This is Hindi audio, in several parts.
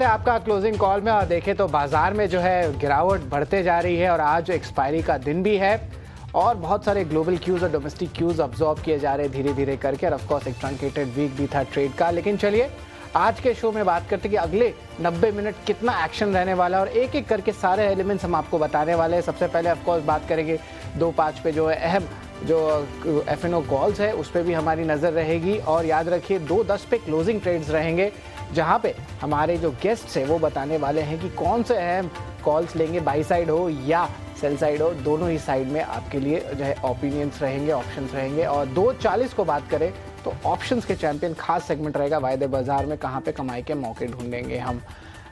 आपका क्लोजिंग कॉल में और देखें तो बाजार में जो है गिरावट बढ़ते जा रही है और आज एक्सपायरी का दिन भी है और बहुत सारे ग्लोबल क्यूज और डोमेस्टिक क्यूज अब्जॉर्ब किए जा रहे हैं धीरे धीरे करके। और ऑफ कोर्स एक ट्रंकेटेड वीक भी था ट्रेड का। लेकिन चलिए आज के शो में बात करते हैं कि अगले 90 मिनट कितना एक्शन रहने वाला है और एक एक करके सारे एलिमेंट्स हम आपको बताने वाले हैं। सबसे पहले ऑफ कोर्स बात करेंगे 2-5 पे जो है अहम जो एफएनओ कॉल्स है उस पर भी हमारी नज़र रहेगी। और याद रखिए 2:10 पे क्लोजिंग ट्रेड्स रहेंगे जहां पे हमारे जो गेस्ट्स हैं वो बताने वाले हैं कि कौन से अहम कॉल्स लेंगे, बाई साइड हो या सेल साइड हो, दोनों ही साइड में आपके लिए जो है ओपिनियंस रहेंगे, ऑप्शंस रहेंगे। और 2:40 को बात करें तो ऑप्शंस के चैंपियन खास सेगमेंट रहेगा वायदे बाजार में, कहाँ पे कमाई के मौके ढूंढेंगे हम।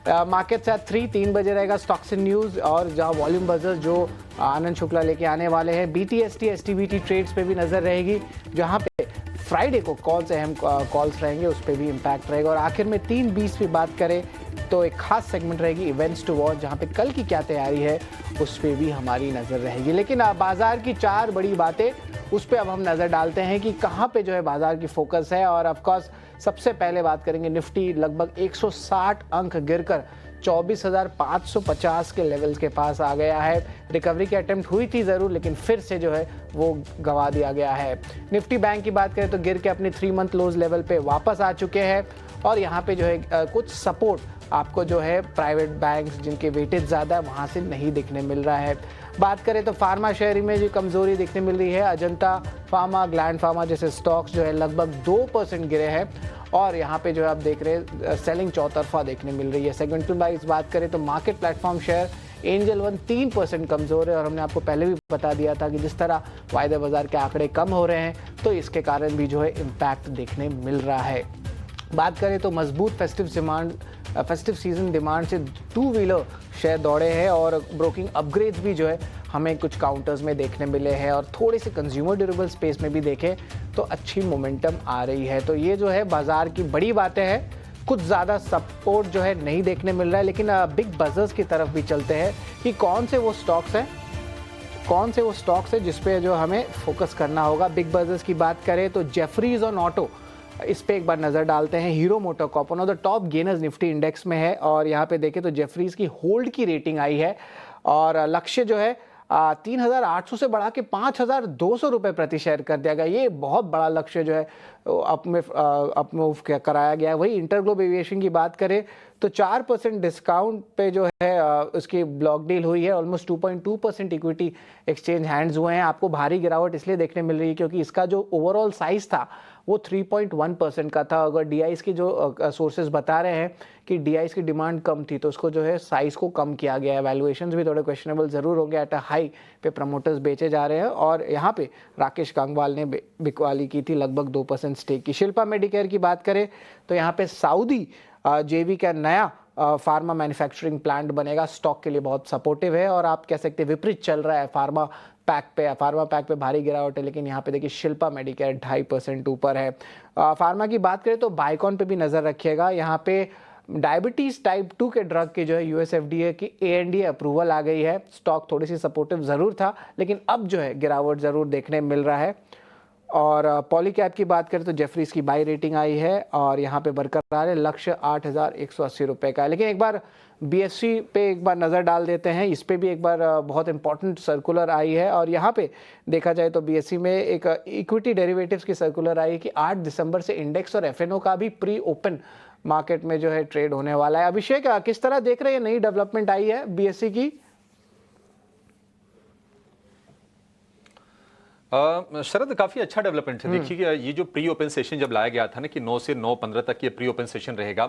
मार्केट से 3 बजे रहेगा स्टॉक्स इन न्यूज़ और जहाँ वॉल्यूम बजर्स जो आनंद शुक्ला लेके आने वाले हैं। BTST STBT ट्रेड्स पे भी नज़र रहेगी जहाँ पे फ्राइडे को कौन से अहम कॉल्स रहेंगे उस पर भी इम्पैक्ट रहेगा। और आखिर में 3:20 पे बात करें तो एक खास सेगमेंट रहेगी इवेंट्स टू वॉच जहाँ पे कल की क्या तैयारी है उस पर भी हमारी नज़र रहेगी। लेकिन बाजार की 4 बड़ी बातें उस पर अब हम नज़र डालते हैं कि कहाँ पे जो है बाजार की फोकस है। और ऑफकोर्स सबसे पहले बात करेंगे निफ्टी लगभग 160 अंक गिरकर 24,550 के लेवल्स के पास आ गया है। रिकवरी की अटेम्प्ट हुई थी ज़रूर लेकिन फिर से जो है वो गंवा दिया गया है। निफ्टी बैंक की बात करें तो गिर के अपने 3 मंथ लोज लेवल पे वापस आ चुके हैं और यहाँ पे जो है कुछ सपोर्ट आपको जो है प्राइवेट बैंक्स जिनके वेटेज ज़्यादा है वहाँ से नहीं दिखने मिल रहा है। बात करें तो फार्मा शेयर में जो कमज़ोरी दिखने मिल रही है, अजंता फार्मा, ग्लैंड फार्मा जैसे स्टॉक्स जो है लगभग 2% गिरे हैं और यहाँ पे जो है आप देख रहे हैं सेलिंग चौतरफा देखने मिल रही है। सेगमेंटल वाइज बात करें तो market platform share angel one 3% कमज़ोर है और हमने आपको पहले भी बता दिया था कि जिस तरह वायदे बाजार के आंकड़े कम हो रहे हैं तो इसके कारण भी जो है इम्पैक्ट देखने मिल रहा है। बात करें तो मजबूत फेस्टिव सीजन डिमांड से 2 व्हीलर शेयर दौड़े हैं और ब्रोकिंग अपग्रेड्स भी जो है हमें कुछ काउंटर्स में देखने मिले हैं और थोड़े से कंज्यूमर ड्यूरेबल स्पेस में भी देखें तो अच्छी मोमेंटम आ रही है। तो ये जो है बाजार की बड़ी बातें हैं। कुछ ज़्यादा सपोर्ट जो है नहीं देखने मिल रहा है लेकिन बिग बजर्स की तरफ भी चलते हैं कि कौन से वो स्टॉक्स हैं जिस पे जो हमें फोकस करना होगा। बिग बजर्स की बात करें तो जेफरीज ऑन ऑटो इस पे एक बार नज़र डालते हैं। Hero motor Corp one of the top gainers Nifty index में है और यहाँ पे देखें तो जेफरीज की होल्ड की रेटिंग आई है और लक्ष्य जो है 3,800 से बढ़ा के 5,200 रुपये प्रति शेयर कर दिया गया। ये बहुत बड़ा लक्ष्य जो है अपमूव कराया गया है। वही इंटरग्लोब एविएशन की बात करें तो 4% डिस्काउंट पे जो है उसकी ब्लॉक डील हुई है। ऑलमोस्ट 2.2% इक्विटी एक्सचेंज हैंड्स हुए हैं। आपको भारी गिरावट इसलिए देखने मिल रही है क्योंकि इसका जो ओवरऑल साइज था वो 3.1% का था। अगर डीआईस की जो सोर्सेज बता रहे हैं कि डीआईस की डिमांड कम थी तो उसको जो है साइज को कम किया गया है। वैल्यूएशंस भी थोड़े क्वेश्चनेबल ज़रूर होंगे। एट अ हाई पे प्रमोटर्स बेचे जा रहे हैं और यहाँ पे राकेश कांगवाल ने बिकवाली की थी लगभग 2% स्टेक की। शिल्पा मेडिकेयर की बात करें तो यहाँ पे सऊदी जेवी का नया फार्मा मैन्युफैक्चरिंग प्लांट बनेगा, स्टॉक के लिए बहुत सपोर्टिव है और आप कह सकते हैं विपरीत चल रहा है फार्मा पैक पे भारी गिरावट है लेकिन यहाँ पे देखिए शिल्पा मेडिकेयर 2.5% ऊपर है। फार्मा की बात करें तो बाइकॉन पे भी नज़र रखिएगा। यहाँ पे डायबिटीज़ टाइप 2 के ड्रग की जो है US FDA की ANDA अप्रूवल आ गई है। स्टॉक थोड़ी सी सपोर्टिव ज़रूर था लेकिन अब जो है गिरावट ज़रूर देखने मिल रहा है। और पॉलीकैप की बात करें तो जेफरीज की बाई रेटिंग आई है और यहाँ पे बरकरार है, लक्ष्य 8,180 रुपये का है। लेकिन एक बार BSE पे एक बार नज़र डाल देते हैं। इस पे भी एक बार बहुत इंपॉर्टेंट सर्कुलर आई है और यहाँ पे देखा जाए तो BSE में एक इक्विटी डेरिवेटिव्स की सर्कुलर आई है कि 8 दिसंबर से इंडेक्स और FNO का भी प्री ओपन मार्केट में जो है ट्रेड होने वाला है। अभिषेक किस तरह देख रहे हैं, नई डेवलपमेंट आई है BSE की? शरद काफी अच्छा डेवलपमेंट है। देखिए ये जो प्री ओपन सेशन जब लाया गया था ना कि 9 से 9:15 तक ये प्री ओपन सेशन रहेगा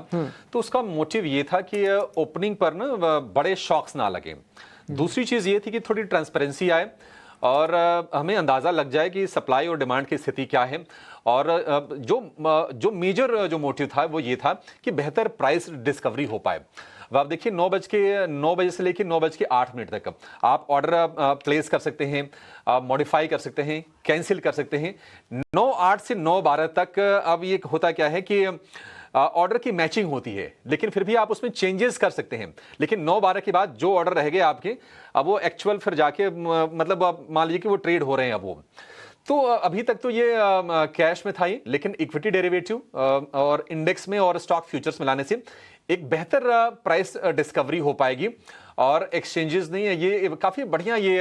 तो उसका मोटिव ये था कि ओपनिंग पर ना बड़े शॉक्स ना लगे। दूसरी चीज ये थी कि थोड़ी ट्रांसपेरेंसी आए और हमें अंदाजा लग जाए कि सप्लाई और डिमांड की स्थिति क्या है। और जो मेजर जो मोटिव था वो ये था कि बेहतर प्राइस डिस्कवरी हो पाए। अब आप देखिए 9 बजे से लेकर 9:08 तक आप ऑर्डर प्लेस कर सकते हैं, मॉडिफाई कर सकते हैं, कैंसिल कर सकते हैं। 9:08 से 9:12 तक अब ये होता क्या है कि ऑर्डर की मैचिंग होती है लेकिन फिर भी आप उसमें चेंजेस कर सकते हैं। लेकिन 9:12 के बाद जो ऑर्डर रह गए आपके अब वो एक्चुअल फिर जाके मतलब आप मान लीजिए कि वो ट्रेड हो रहे हैं अब वो तो अभी तक तो ये कैश में था ही, लेकिन इक्विटी डेरिवेटिव और इंडेक्स में और स्टॉक फ्यूचर्स मिलाने से एक बेहतर प्राइस डिस्कवरी हो पाएगी। और एक्सचेंजेस ने ये काफी बढ़िया ये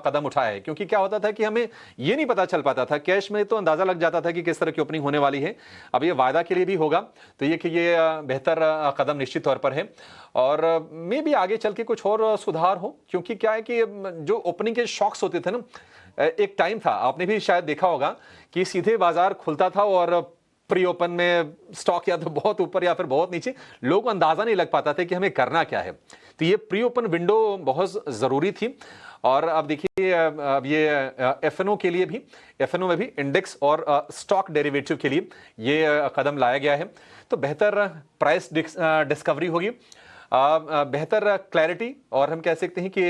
कदम उठाया है, क्योंकि क्या होता था कि हमें ये नहीं पता चल पाता था, कैश में तो अंदाजा लग जाता था कि किस तरह की ओपनिंग होने वाली है। अब ये वायदा के लिए भी होगा, तो ये कि ये बेहतर कदम निश्चित तौर पर है। और मे भी आगे चल के कुछ और सुधार हो, क्योंकि क्या है कि जो ओपनिंग के शॉक्स होते थे ना, एक टाइम था, आपने भी शायद देखा होगा कि सीधे बाजार खुलता था और प्री ओपन में स्टॉक या तो बहुत ऊपर या फिर बहुत नीचे, लोगों को अंदाजा नहीं लग पाता था कि हमें करना क्या है। तो ये प्री ओपन विंडो बहुत जरूरी थी। और अब देखिए, अब ये एफएनओ के लिए भी, एफएनओ में भी इंडेक्स और स्टॉक डेरिवेटिव के लिए ये कदम लाया गया है। तो बेहतर प्राइस डिस्कवरी होगी, बेहतर क्लैरिटी, और हम कह सकते हैं कि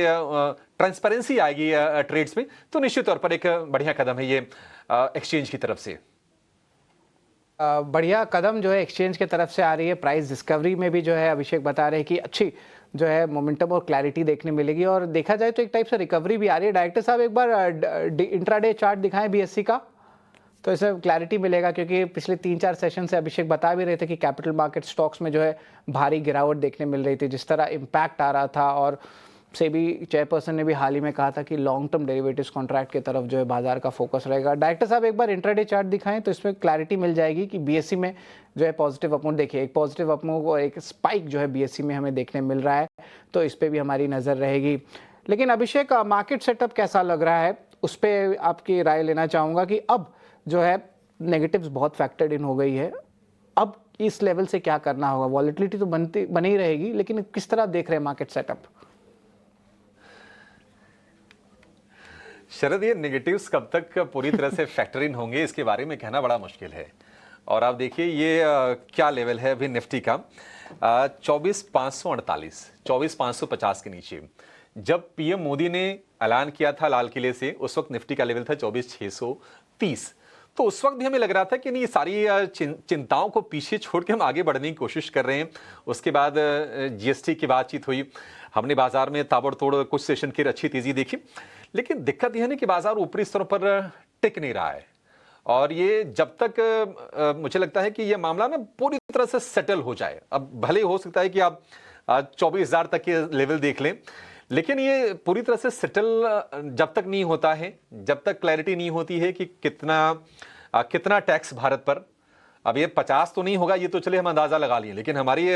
ट्रांसपेरेंसी आएगी ट्रेड्स में। तो निश्चित तौर पर एक बढ़िया कदम है ये एक्सचेंज की तरफ से। बढ़िया कदम जो है एक्सचेंज के तरफ से आ रही है। प्राइस डिस्कवरी में भी जो है अभिषेक बता रहे हैं कि अच्छी जो है मोमेंटम और क्लैरिटी देखने मिलेगी, और देखा जाए तो एक टाइप से रिकवरी भी आ रही है। डायरेक्टर साहब एक बार इंट्राडे चार्ट दिखाएं बीएससी का, तो इससे क्लैरिटी मिलेगा, क्योंकि पिछले 3-4 सेशन से अभिषेक बता भी रहे थे कि कैपिटल मार्केट स्टॉक्स में जो है भारी गिरावट देखने मिल रही थी, जिस तरह इम्पैक्ट आ रहा था। और सेबी चेयरपर्सन ने भी हाल ही में कहा था कि लॉन्ग टर्म डेरिवेटिव्स कॉन्ट्रैक्ट की तरफ जो है बाजार का फोकस रहेगा। डायरेक्टर साहब एक बार इंट्राडे चार्ट दिखाएं तो इसमें क्लैरिटी मिल जाएगी कि बीएससी में जो है पॉजिटिव अपमूव, देखिए एक पॉजिटिव अपमूव और एक स्पाइक जो है बीएससी में हमें देखने मिल रहा है, तो इस पर भी हमारी नज़र रहेगी। लेकिन अभिषेक, मार्केट सेटअप कैसा लग रहा है, उस पर आपकी राय लेना चाहूँगा कि अब जो है नेगेटिव्स बहुत फैक्टर्ड इन हो गई है, अब इस लेवल से क्या करना होगा? वॉलेटिलिटी तो बनी ही रहेगी, लेकिन किस तरह देख रहे हैं मार्केट सेटअप? शरद, ये नेगेटिव्स कब तक पूरी तरह से फैक्टर इन होंगे, इसके बारे में कहना बड़ा मुश्किल है। और आप देखिए ये क्या लेवल है अभी निफ्टी का, 24,548, 24,550 के नीचे। जब पीएम मोदी ने ऐलान किया था लाल किले से, उस वक्त निफ्टी का लेवल था 24,630। तो उस वक्त भी हमें लग रहा था कि नहीं, ये सारी चिंताओं को पीछे छोड़ के हम आगे बढ़ने की कोशिश कर रहे हैं। उसके बाद जीएसटी की बातचीत हुई, हमने बाजार में ताबड़तोड़ कुछ सेशन की अच्छी तेजी देखी, लेकिन दिक्कत यह है कि बाजार ऊपरी स्तरों पर टिक नहीं रहा है। और ये जब तक मुझे लगता है कि ये मामला ना पूरी तरह से सेटल हो जाए, अब भले हो सकता है कि आप 24,000 तक के लेवल देख लें, लेकिन ये पूरी तरह से सेटल जब तक नहीं होता है, जब तक क्लैरिटी नहीं होती है कि कितना टैक्स भारत पर, अब ये 50 तो नहीं होगा, ये तो चले हम अंदाजा लगा लिए, लेकिन हमारी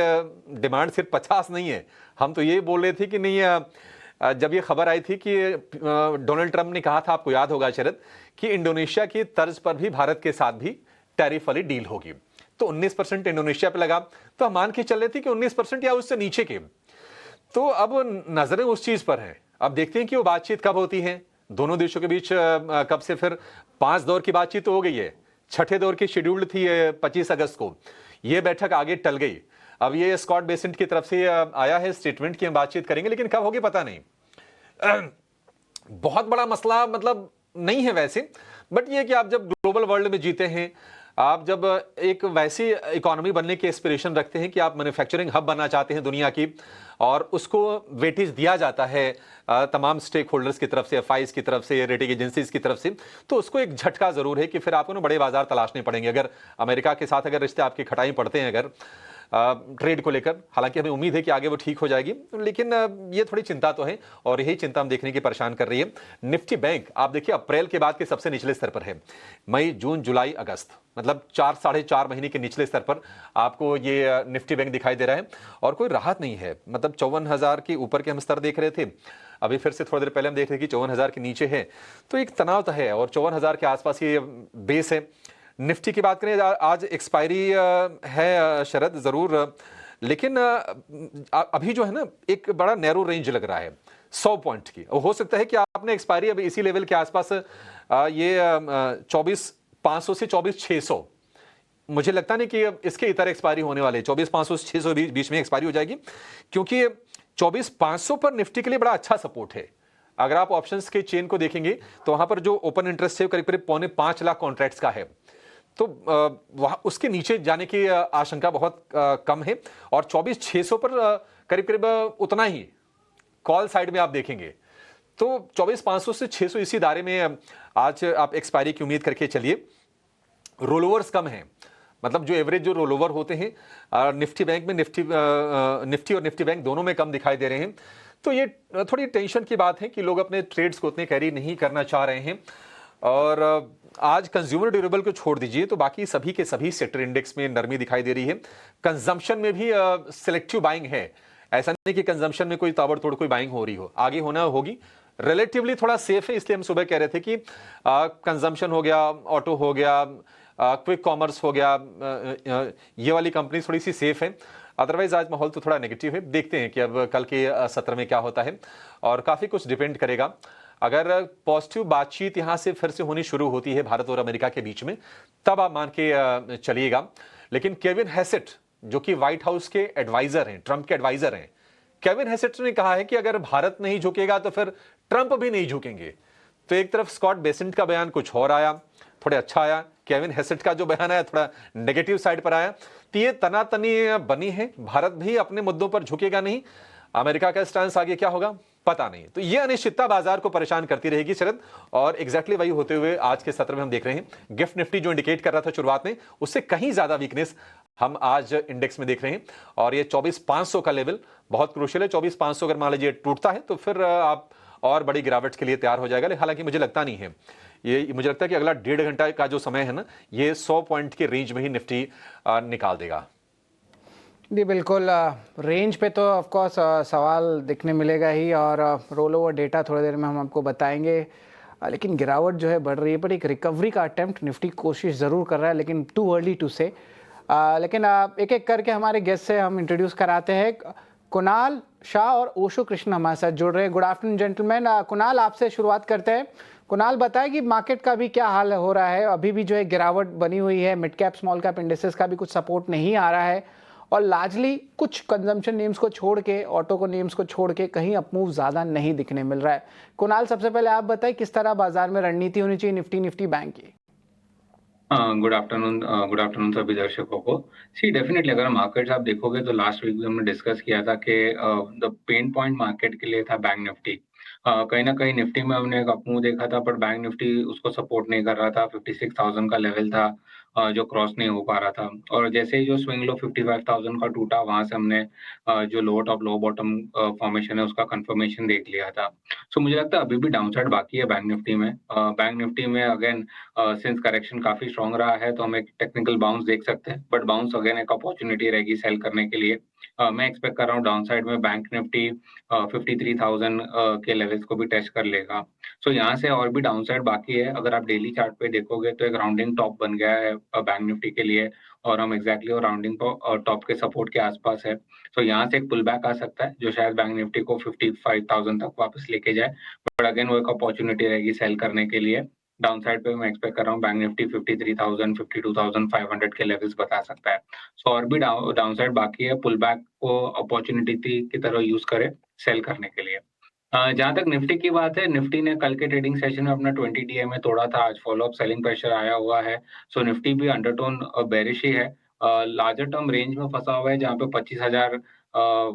डिमांड सिर्फ 50 नहीं है। हम तो ये बोल रहे थे कि नहीं, जब ये खबर आई थी कि डोनाल्ड ट्रंप ने कहा था, आपको याद होगा शरद, कि इंडोनेशिया की तर्ज पर भी भारत के साथ भी टैरिफ वाली डील होगी, तो 19% इंडोनेशिया पे लगा, तो हम मान के चल रहे थे कि 19% या उससे नीचे के। तो अब नजरें उस चीज पर हैं, अब देखते हैं कि वो बातचीत कब होती है दोनों देशों के बीच, कब से फिर 5 दौर की बातचीत तो हो गई है, छठे दौर की शेड्यूल्ड थी 25 अगस्त को, ये बैठक आगे टल गई। अब ये स्कॉट बेसेंट की तरफ से आया है स्टेटमेंट की हम बातचीत करेंगे, लेकिन कब होगी पता नहीं। बहुत बड़ा मसला मतलब नहीं है वैसे, बट ये कि आप जब ग्लोबल वर्ल्ड में जीते हैं, आप जब एक वैसी इकोनॉमी बनने की एस्पिरेशन रखते हैं कि आप मैन्युफैक्चरिंग हब बनना चाहते हैं दुनिया की, और उसको वेटेज दिया जाता है तमाम स्टेक होल्डर्स की तरफ से, एफआईज की तरफ से, रेटिंग एजेंसीज की तरफ से, तो उसको एक झटका जरूर है कि फिर आपको ना बड़े बाजार तलाशने पड़ेंगे। अगर अमेरिका के साथ अगर रिश्ते आपके खटाई पड़ते हैं अगर ट्रेड को लेकर, हालांकि हमें उम्मीद है कि आगे वो ठीक हो जाएगी, लेकिन ये थोड़ी चिंता तो है, और यही चिंता हम देखने की परेशान कर रही है। निफ्टी बैंक आप देखिए अप्रैल के बाद के सबसे निचले स्तर पर है, मई जून जुलाई अगस्त, मतलब 4-4.5 महीने के निचले स्तर पर आपको ये निफ्टी बैंक दिखाई दे रहा है, और कोई राहत नहीं है। मतलब 54,000 के ऊपर के हम स्तर देख रहे थे, अभी फिर से थोड़ी देर पहले हम देख रहे थे कि 54,000 के नीचे है, तो एक तनाव तो है, और 54,000 के आसपास ये बेस है। निफ्टी की बात करें, आज एक्सपायरी है शरद जरूर, लेकिन अभी जो है ना एक बड़ा नैरो रेंज लग रहा है 100 पॉइंट की। हो सकता है कि आपने एक्सपायरी अभी इसी लेवल के आसपास ये 24,500 से 24,600, मुझे लगता नहीं कि इसके इतर एक्सपायरी होने वाले, 24,500 से 600 बीच में एक्सपायरी हो जाएगी, क्योंकि 24,500 पर निफ्टी के लिए बड़ा अच्छा सपोर्ट है। अगर आप ऑप्शंस के चेन को देखेंगे तो वहां पर जो ओपन इंटरेस्ट है करीब करीब 4.25 लाख कॉन्ट्रैक्ट्स का है, तो वहां उसके नीचे जाने की आशंका बहुत कम है, और 24,600 पर करीब करीब उतना ही कॉल साइड में आप देखेंगे, तो 24,500 से 600 इसी दायरे में आज आप एक्सपायरी की उम्मीद करके चलिए। रोलओवर्स कम है, मतलब जो एवरेज जो रोल ओवर होते हैं निफ्टी बैंक में निफ्टी और निफ्टी बैंक दोनों में कम दिखाई दे रहे हैं। तो ये थोड़ी टेंशन की बात है कि लोग अपने ट्रेड्स को उतने कैरी नहीं करना चाह रहे हैं। और आज कंज्यूमर ड्यूरेबल को छोड़ दीजिए तो बाकी सभी के सभी सेक्टर इंडेक्स में नरमी दिखाई दे रही है। कंजम्पशन में भी सिलेक्टिव बाइंग है, ऐसा नहीं कि कंजम्पशन में कोई ताबड़तोड़ कोई बाइंग हो रही हो, आगे होना होगी। रिलेटिवली थोड़ा सेफ है, इसलिए हम सुबह कह रहे थे कि कंजम्पशन हो गया, ऑटो हो गया, क्विक कॉमर्स हो गया, ये वाली कंपनी थोड़ी सी सेफ है। अदरवाइज आज माहौल तो थोड़ा नेगेटिव है। देखते हैं कि अब कल के सत्र में क्या होता है, और काफी कुछ डिपेंड करेगा। अगर पॉजिटिव बातचीत यहां से फिर से होनी शुरू होती है भारत और अमेरिका के बीच में, तब आप मान के चलिएगा। लेकिन केविन हैसेट जो कि व्हाइट हाउस के एडवाइजर हैं, ट्रंप के एडवाइजर हैं, केविन हैसेट ने कहा है कि अगर भारत नहीं झुकेगा तो फिर ट्रंप भी नहीं झुकेंगे। तो एक तरफ स्कॉट बेसेंट का बयान कुछ और आया, थोड़ा अच्छा आया, केविन हैसेट का जो बयान आया थोड़ा नेगेटिव साइड पर आया। तो ये तनातनी बनी है, भारत भी अपने मुद्दों पर झुकेगा नहीं, अमेरिका का स्टैंस आगे क्या होगा पता नहीं। तो ये अनिश्चितता बाजार को परेशान करती रहेगी शरद, और एग्जैक्टली वही होते हुए आज के सत्र में हम देख रहे हैं। गिफ्ट निफ्टी जो इंडिकेट कर रहा था शुरुआत में, उससे कहीं ज्यादा वीकनेस हम आज इंडेक्स में देख रहे हैं। और ये 24,500 का लेवल बहुत क्रूशियल है। 24,500 अगर मान लीजिए टूटता है तो फिर आप और बड़ी गिरावट के लिए तैयार हो जाएगा। हालांकि मुझे लगता नहीं है, ये मुझे लगता है कि अगला 1.5 घंटा का जो समय है ना, ये 100 पॉइंट के रेंज में ही निफ्टी निकाल देगा। जी बिल्कुल, रेंज पे तो ऑफ कोर्स सवाल दिखने मिलेगा ही, और रोल ओवर डेटा थोड़ी देर में हम आपको बताएंगे। लेकिन गिरावट जो है बढ़ रही है, पर एक रिकवरी का अटेम्प्ट निफ्टी कोशिश ज़रूर कर रहा है, लेकिन टू अर्ली टू से। लेकिन एक एक करके हमारे गेस्ट से हम इंट्रोड्यूस कराते हैं। कुणाल शाह और ओशो कृष्ण हमारे साथ जुड़ रहे हैं। Good afternoon gentleman. कुणाल, आपसे शुरुआत करते हैं। कुणाल, बताएं कि मार्केट का भी क्या हाल हो रहा है। अभी भी जो है गिरावट बनी हुई है, mid cap small cap indexes का भी कुछ सपोर्ट नहीं आ रहा है, और लार्जली कुछ कंजम्पशन नेम्स को छोड़ के, ऑटो को नेम्स को छोड़ के कहीं अपमूव ज़्यादा नहीं दिखने मिल रहा है। कुणाल, सबसे पहले आप बताएं किस तरह बाजार में रणनीति होनी चाहिए निफ्टी बैंक की। गुड आफ्टरनून सभी दर्शकों को। सी डेफिनेटली अगर मार्केट्स आप देखोगे तो लास्ट वीक भी हमने डिस्कस किया था कि द पेन पॉइंट मार्केट के लिए था बैंक निफ्टी। कहीं ना कहीं निफ्टी में हमने एक अपमूव देखा था, पर बैंक निफ्टी उसको सपोर्ट नहीं कर रहा था। 56,000 का लेवल था जो क्रॉस नहीं हो पा रहा था, और जैसे ही जो स्विंग लो 55,000 का टूटा, वहां से हमने जो लो टॉप लो बॉटम फॉर्मेशन है उसका कंफर्मेशन देख लिया था। सो मुझे लगता है अभी भी डाउनसाइड बाकी है बैंक निफ्टी में। बैंक निफ्टी में अगेन सिंस करेक्शन काफी स्ट्रांग रहा है तो हम एक टेक्निकल बाउंस देख सकते हैं, बट बाउंस अगेन एक अपॉर्चुनिटी रहेगी सेल करने के लिए। मैं एक्सपेक्ट कर रहा हूँ डाउन साइड में बैंक निफ्टी 53,000 के लेवल्स को भी टेस्ट कर लेगा। सो यहाँ से और भी डाउन साइड बाकी है। अगर आप डेली चार्ट पे देखोगे तो एक राउंडिंग टॉप बन गया है बैंक निफ्टी के लिए, और हम एग्जैक्टली वो राउंडिंग टॉप के सपोर्ट के आसपास है। सो यहाँ से एक पुल बैक आ सकता है जो शायद बैंक निफ्टी को 55,000 तक वापस लेके जाए, बट अगेन वो एक अपॉर्चुनिटी रहेगी सेल करने के लिए। डाउन साइड पे मैं एक्सपेक्ट कर रहा हूँ बैंक निफ्टी 53,000 52,500 के लेवल्स बता सकता है। सो और भी डाउन साइड बाकी है, पुल बैक को अपॉर्चुनिटी की तरह यूज करे सेल करने के लिए। जहां तक निफ्टी की बात है, निफ्टी ने कल के ट्रेडिंग सेशन में अपना 20 डीएमए तोड़ा था। आज फॉलो अप सेलिंग प्रेशर आया हुआ है। सो निफ्टी भी अंडरटोन बेरिश ही है, लार्जर टर्म रेंज में फंसा हुआ है जहां पे 25,000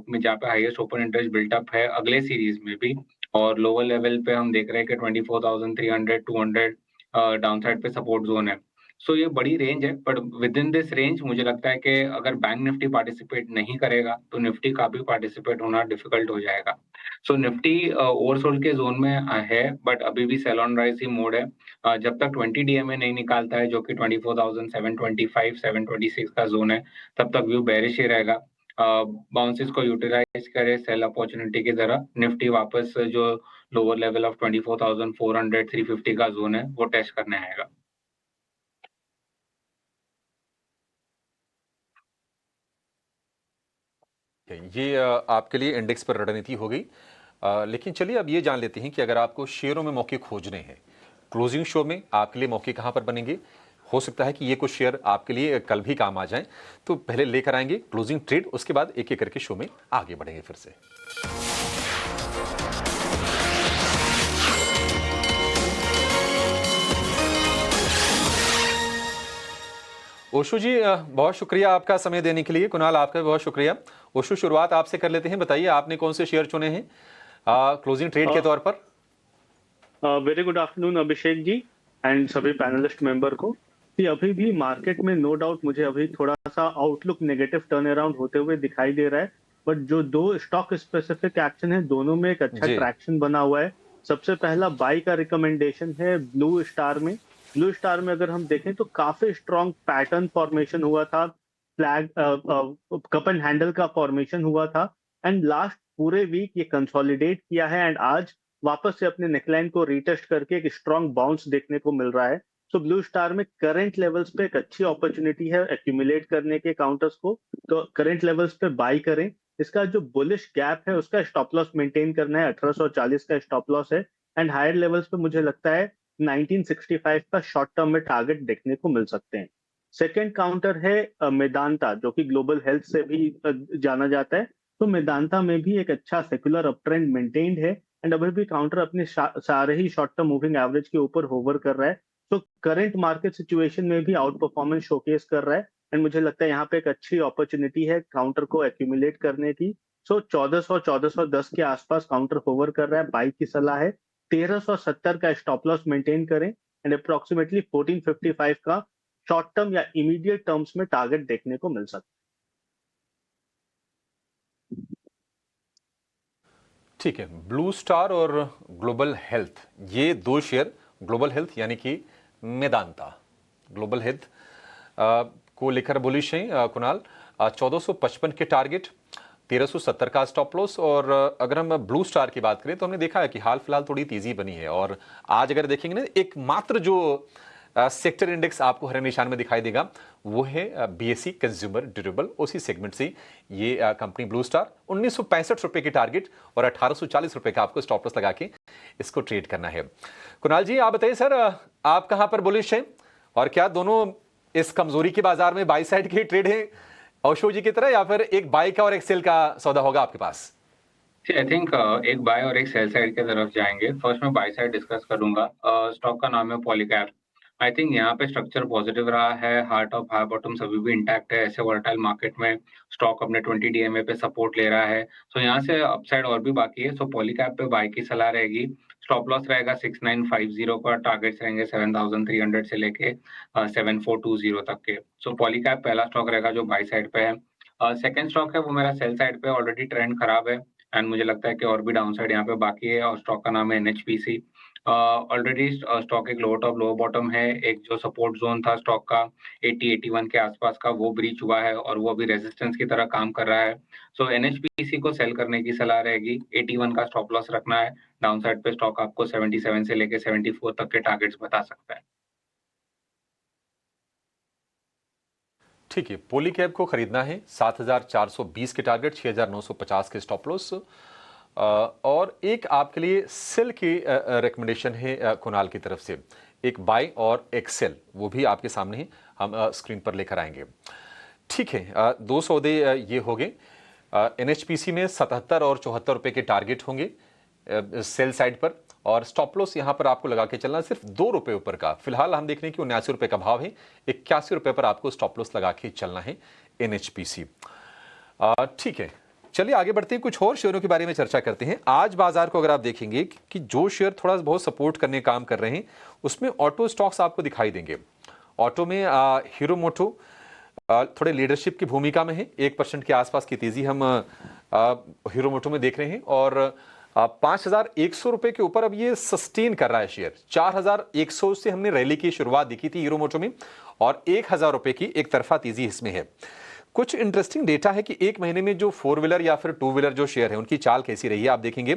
में जहाँ पे हाईएस्ट ओपन इंटरेस्ट बिल्टअप है अगले सीरीज में भी, और लोअर लेवल पे हम देख रहे हैं कि 24,300 200 डाउन साइड पे सपोर्ट जोन है। सो ये बड़ी रेंज है, but with in this range मुझे लगता है कि अगर बैंक निफ्टी पार्टिसिपेट नहीं करेगा तो निफ्टी का भी पार्टिसिपेट होना डिफिकल्ट हो जाएगा। सो निफ्टी ओवरसोल्ड के जोन में है, बट अभी भी सेल ऑन राइज ही मोड है। जब तक 20 डीएमए नहीं निकालता है जो कि 24,725 726 का जोन है, तब तक व्यू बेरिश ही रहेगा। बाउंसेस को यूटिलाइज करे सेल अपॉर्चुनिटी की तरह, निफ्टी वापस जो लोअर लेवल ऑफ 24,400 350 का जोन है वो टेस्ट करने आएगा। ये आपके लिए इंडेक्स पर रणनीति हो गई। लेकिन चलिए अब ये जान लेते हैं कि अगर आपको शेयरों में मौके खोजने हैं, क्लोजिंग शो में आपके लिए मौके कहां पर बनेंगे। हो सकता है कि ये कुछ शेयर आपके लिए कल भी काम आ जाएं। तो पहले लेकर आएंगे क्लोजिंग ट्रेड, उसके बाद एक एक करके शो में आगे बढ़ेंगे फिर से। ओशो जी, बहुत शुक्रिया आपका समय देने के लिए। कुणाल, आपका भी बहुत शुक्रिया। ओशो, शुरुआत आपसे कर लेते हैं। बताइए आपने कौन से शेयर चुने हैं क्लोजिंग ट्रेड के तौर पर। Very good afternoon Abhishek ji and सभी पैनलिस्ट मेंबर को। कि अभी भी मार्केट में नो डाउट मुझे अभी थोड़ा सा आउटलुक नेगेटिव टर्न अराउंड होते हुए दिखाई दे रहा है, बट जो दो स्टॉक स्पेसिफिक एक्शन है दोनों में एक अच्छा जी ट्रैक्शन बना हुआ है। सबसे पहला बाई का रिकमेंडेशन है ब्लू स्टार में। ब्लू स्टार में अगर हम देखें तो काफी स्ट्रॉन्ग पैटर्न फॉर्मेशन हुआ था, फ्लैग कप एंड हैंडल का फॉर्मेशन हुआ था, एंड लास्ट पूरे वीक ये कंसोलिडेट किया है एंड आज वापस से अपने नेकलाइन को रीटेस्ट करके एक स्ट्रॉन्ग बाउंस देखने को मिल रहा है। तो ब्लू स्टार में करंट लेवल्स पे एक अच्छी अपॉर्चुनिटी है एक्यूमुलेट करने के काउंटर्स को, तो करंट लेवल्स पे बाई करें। इसका जो बुलिश गैप है उसका स्टॉप लॉस मेंटेन करना है, 1840 का स्टॉप लॉस है, एंड हायर लेवल्स पे मुझे लगता है 1965 का शॉर्ट टर्म में टारगेट देखने को मिल सकते हैं। सेकेंड काउंटर है मेदांता, जो कि ग्लोबल हेल्थ से भी जाना जाता है। तो मेदांता में भी एक अच्छा सेक्युलर अप ट्रेंड मेंटेन्ड है एंड अभी भी काउंटर अपने सारे ही शॉर्ट टर्म मूविंग एवरेज के ऊपर होवर कर रहा है। तो करंट मार्केट सिचुएशन में भी आउट परफॉर्मेंस शोकेस कर रहा है एंड मुझे लगता है यहाँ पे एक अच्छी अपॉर्चुनिटी है काउंटर को एक्यूमुलेट करने की। सो 1400 1410 के आसपास काउंटर होवर कर रहा है, बाई की सलाह है। 1370 का स्टॉप लॉस मेंटेन करें एंड अप्रोक्सीमेटली 1455 का शॉर्ट टर्म या इमीडिएट टर्म्स में टारगेट देखने को मिल सकता ठीक है। ब्लू स्टार और ग्लोबल हेल्थ, ये दो शेयर, ग्लोबल हेल्थ यानी कि मेदांता, ग्लोबल हेल्थ को लेकर बुलिश हैं कुणाल। 1455 के टारगेट, 1370 का स्टॉप लॉस। और अगर हम ब्लू स्टार की बात करें तो हमने देखा है कि हाल फिलहाल थोड़ी तेजी बनी है, और आज अगर देखेंगे ना, एकमात्र जो सेक्टर इंडेक्स आपको हरे निशान में दिखाई देगा वो है बीएसई कंज्यूमर ड्यूरेबल, उसी सेगमेंट से ये कंपनी ब्लू स्टार। 1965 रुपए की टारगेट और 1840 रुपए का आपको स्टॉप लॉस लगा के इसको ट्रेड करना है। कुणाल जी आप बताइए सर, आप कहां पर बुलिश हैं, और क्या दोनों इस कमजोरी के बाजार में बाई साइड के ट्रेड है औशो जी की तरह, या फिर एक बाई का और एक सेल का सौदा होगा आपके पास? आई थिंक एक बाय और एक सेल साइड की तरफ जाएंगे। फर्स्ट मैं बाय साइड डिस्कस करूंगा। स्टॉक का नाम है पॉलीकैब। आई थिंक यहाँ पे स्ट्रक्चर पॉजिटिव रहा है, हार्ट ऑफ हाई बॉटम सभी भी इंटैक्ट है। ऐसे वर्टाइल मार्केट में स्टॉक अपने 20 डीएमए पे सपोर्ट ले रहा है। सो यहाँ से अपसाइड और भी बाकी है। सो पॉलीकैब पे बाय की सलाह रहेगी। स्टॉप लॉस रहेगा 6950 का, टारगेट्स रहेंगे 7300 से लेके 7420 तक के। सो पॉलीकैब पहला स्टॉक रहेगा जो बाय साइड पे है। सेकंड स्टॉक है वो मेरा सेल साइड पे, ऑलरेडी ट्रेंड खराब है एंड मुझे लगता है कि और भी डाउनसाइड यहाँ पे बाकी है, और स्टॉक का नाम है एनएचपीसी। ऑलरेडी स्टॉक एक लोअर टॉप लोअर बॉटम है। एक जो सपोर्ट जोन था स्टॉक का 80-81 के आसपास का, वो ब्रीच हुआ है और वो अभी रेजिस्टेंस की तरह काम कर रहा है। सो एनएचपीसी को सेल करने की सलाह रहेगी। 81 का स्टॉप लॉस रखना है। डाउनसाइड पे स्टॉक आपको 77 से लेके 74 तक के टारगेट्स बता सकता है। ठीक है, पॉलीकैब को खरीदना है 7420 के टारगेट, 6950 के स्टॉप लॉस। और एक आपके लिए सेल की रिकमेंडेशन है कुणाल की तरफ से, एक बाय और एक सेल, वो भी आपके सामने ही हम स्क्रीन पर लेकर आएंगे। ठीक है, दो सौदे ये हो गए। एनएचपीसी में 77 और 74 रुपए के टारगेट होंगे सेल साइड पर, और स्टॉप लॉस यहां पर आपको लगा के चलना सिर्फ 2 रुपए ऊपर का। फिलहाल हम देख रहे हैं कि 79 रुपए का भाव है, 81 रुपए पर आपको स्टॉप लॉस लगा के चलना है एनएचपीसी। ठीक है, चलिए आगे बढ़ते हैं, कुछ और शेयरों के बारे में चर्चा करते हैं। आज बाजार को अगर आप देखेंगे कि जो शेयर थोड़ा बहुत सपोर्ट करने काम कर रहे हैं उसमें ऑटो स्टॉक्स आपको दिखाई देंगे। ऑटो में हीरो मोटो थोड़े लीडरशिप की भूमिका में है, 1% के आसपास की तेजी हम हीरो मोटो में देख रहे हैं, और 5100 रुपए के ऊपर अब ये सस्टेन कर रहा है शेयर। 4100 से हमने रैली की शुरुआत देखी थी हीरो मोटो में, और 1000 रुपए की एक तरफा तेजी इसमें है। कुछ इंटरेस्टिंग डेटा है कि एक महीने में जो 4 व्हीलर या फिर 2 व्हीलर जो शेयर है उनकी चाल कैसी रही है। आप देखेंगे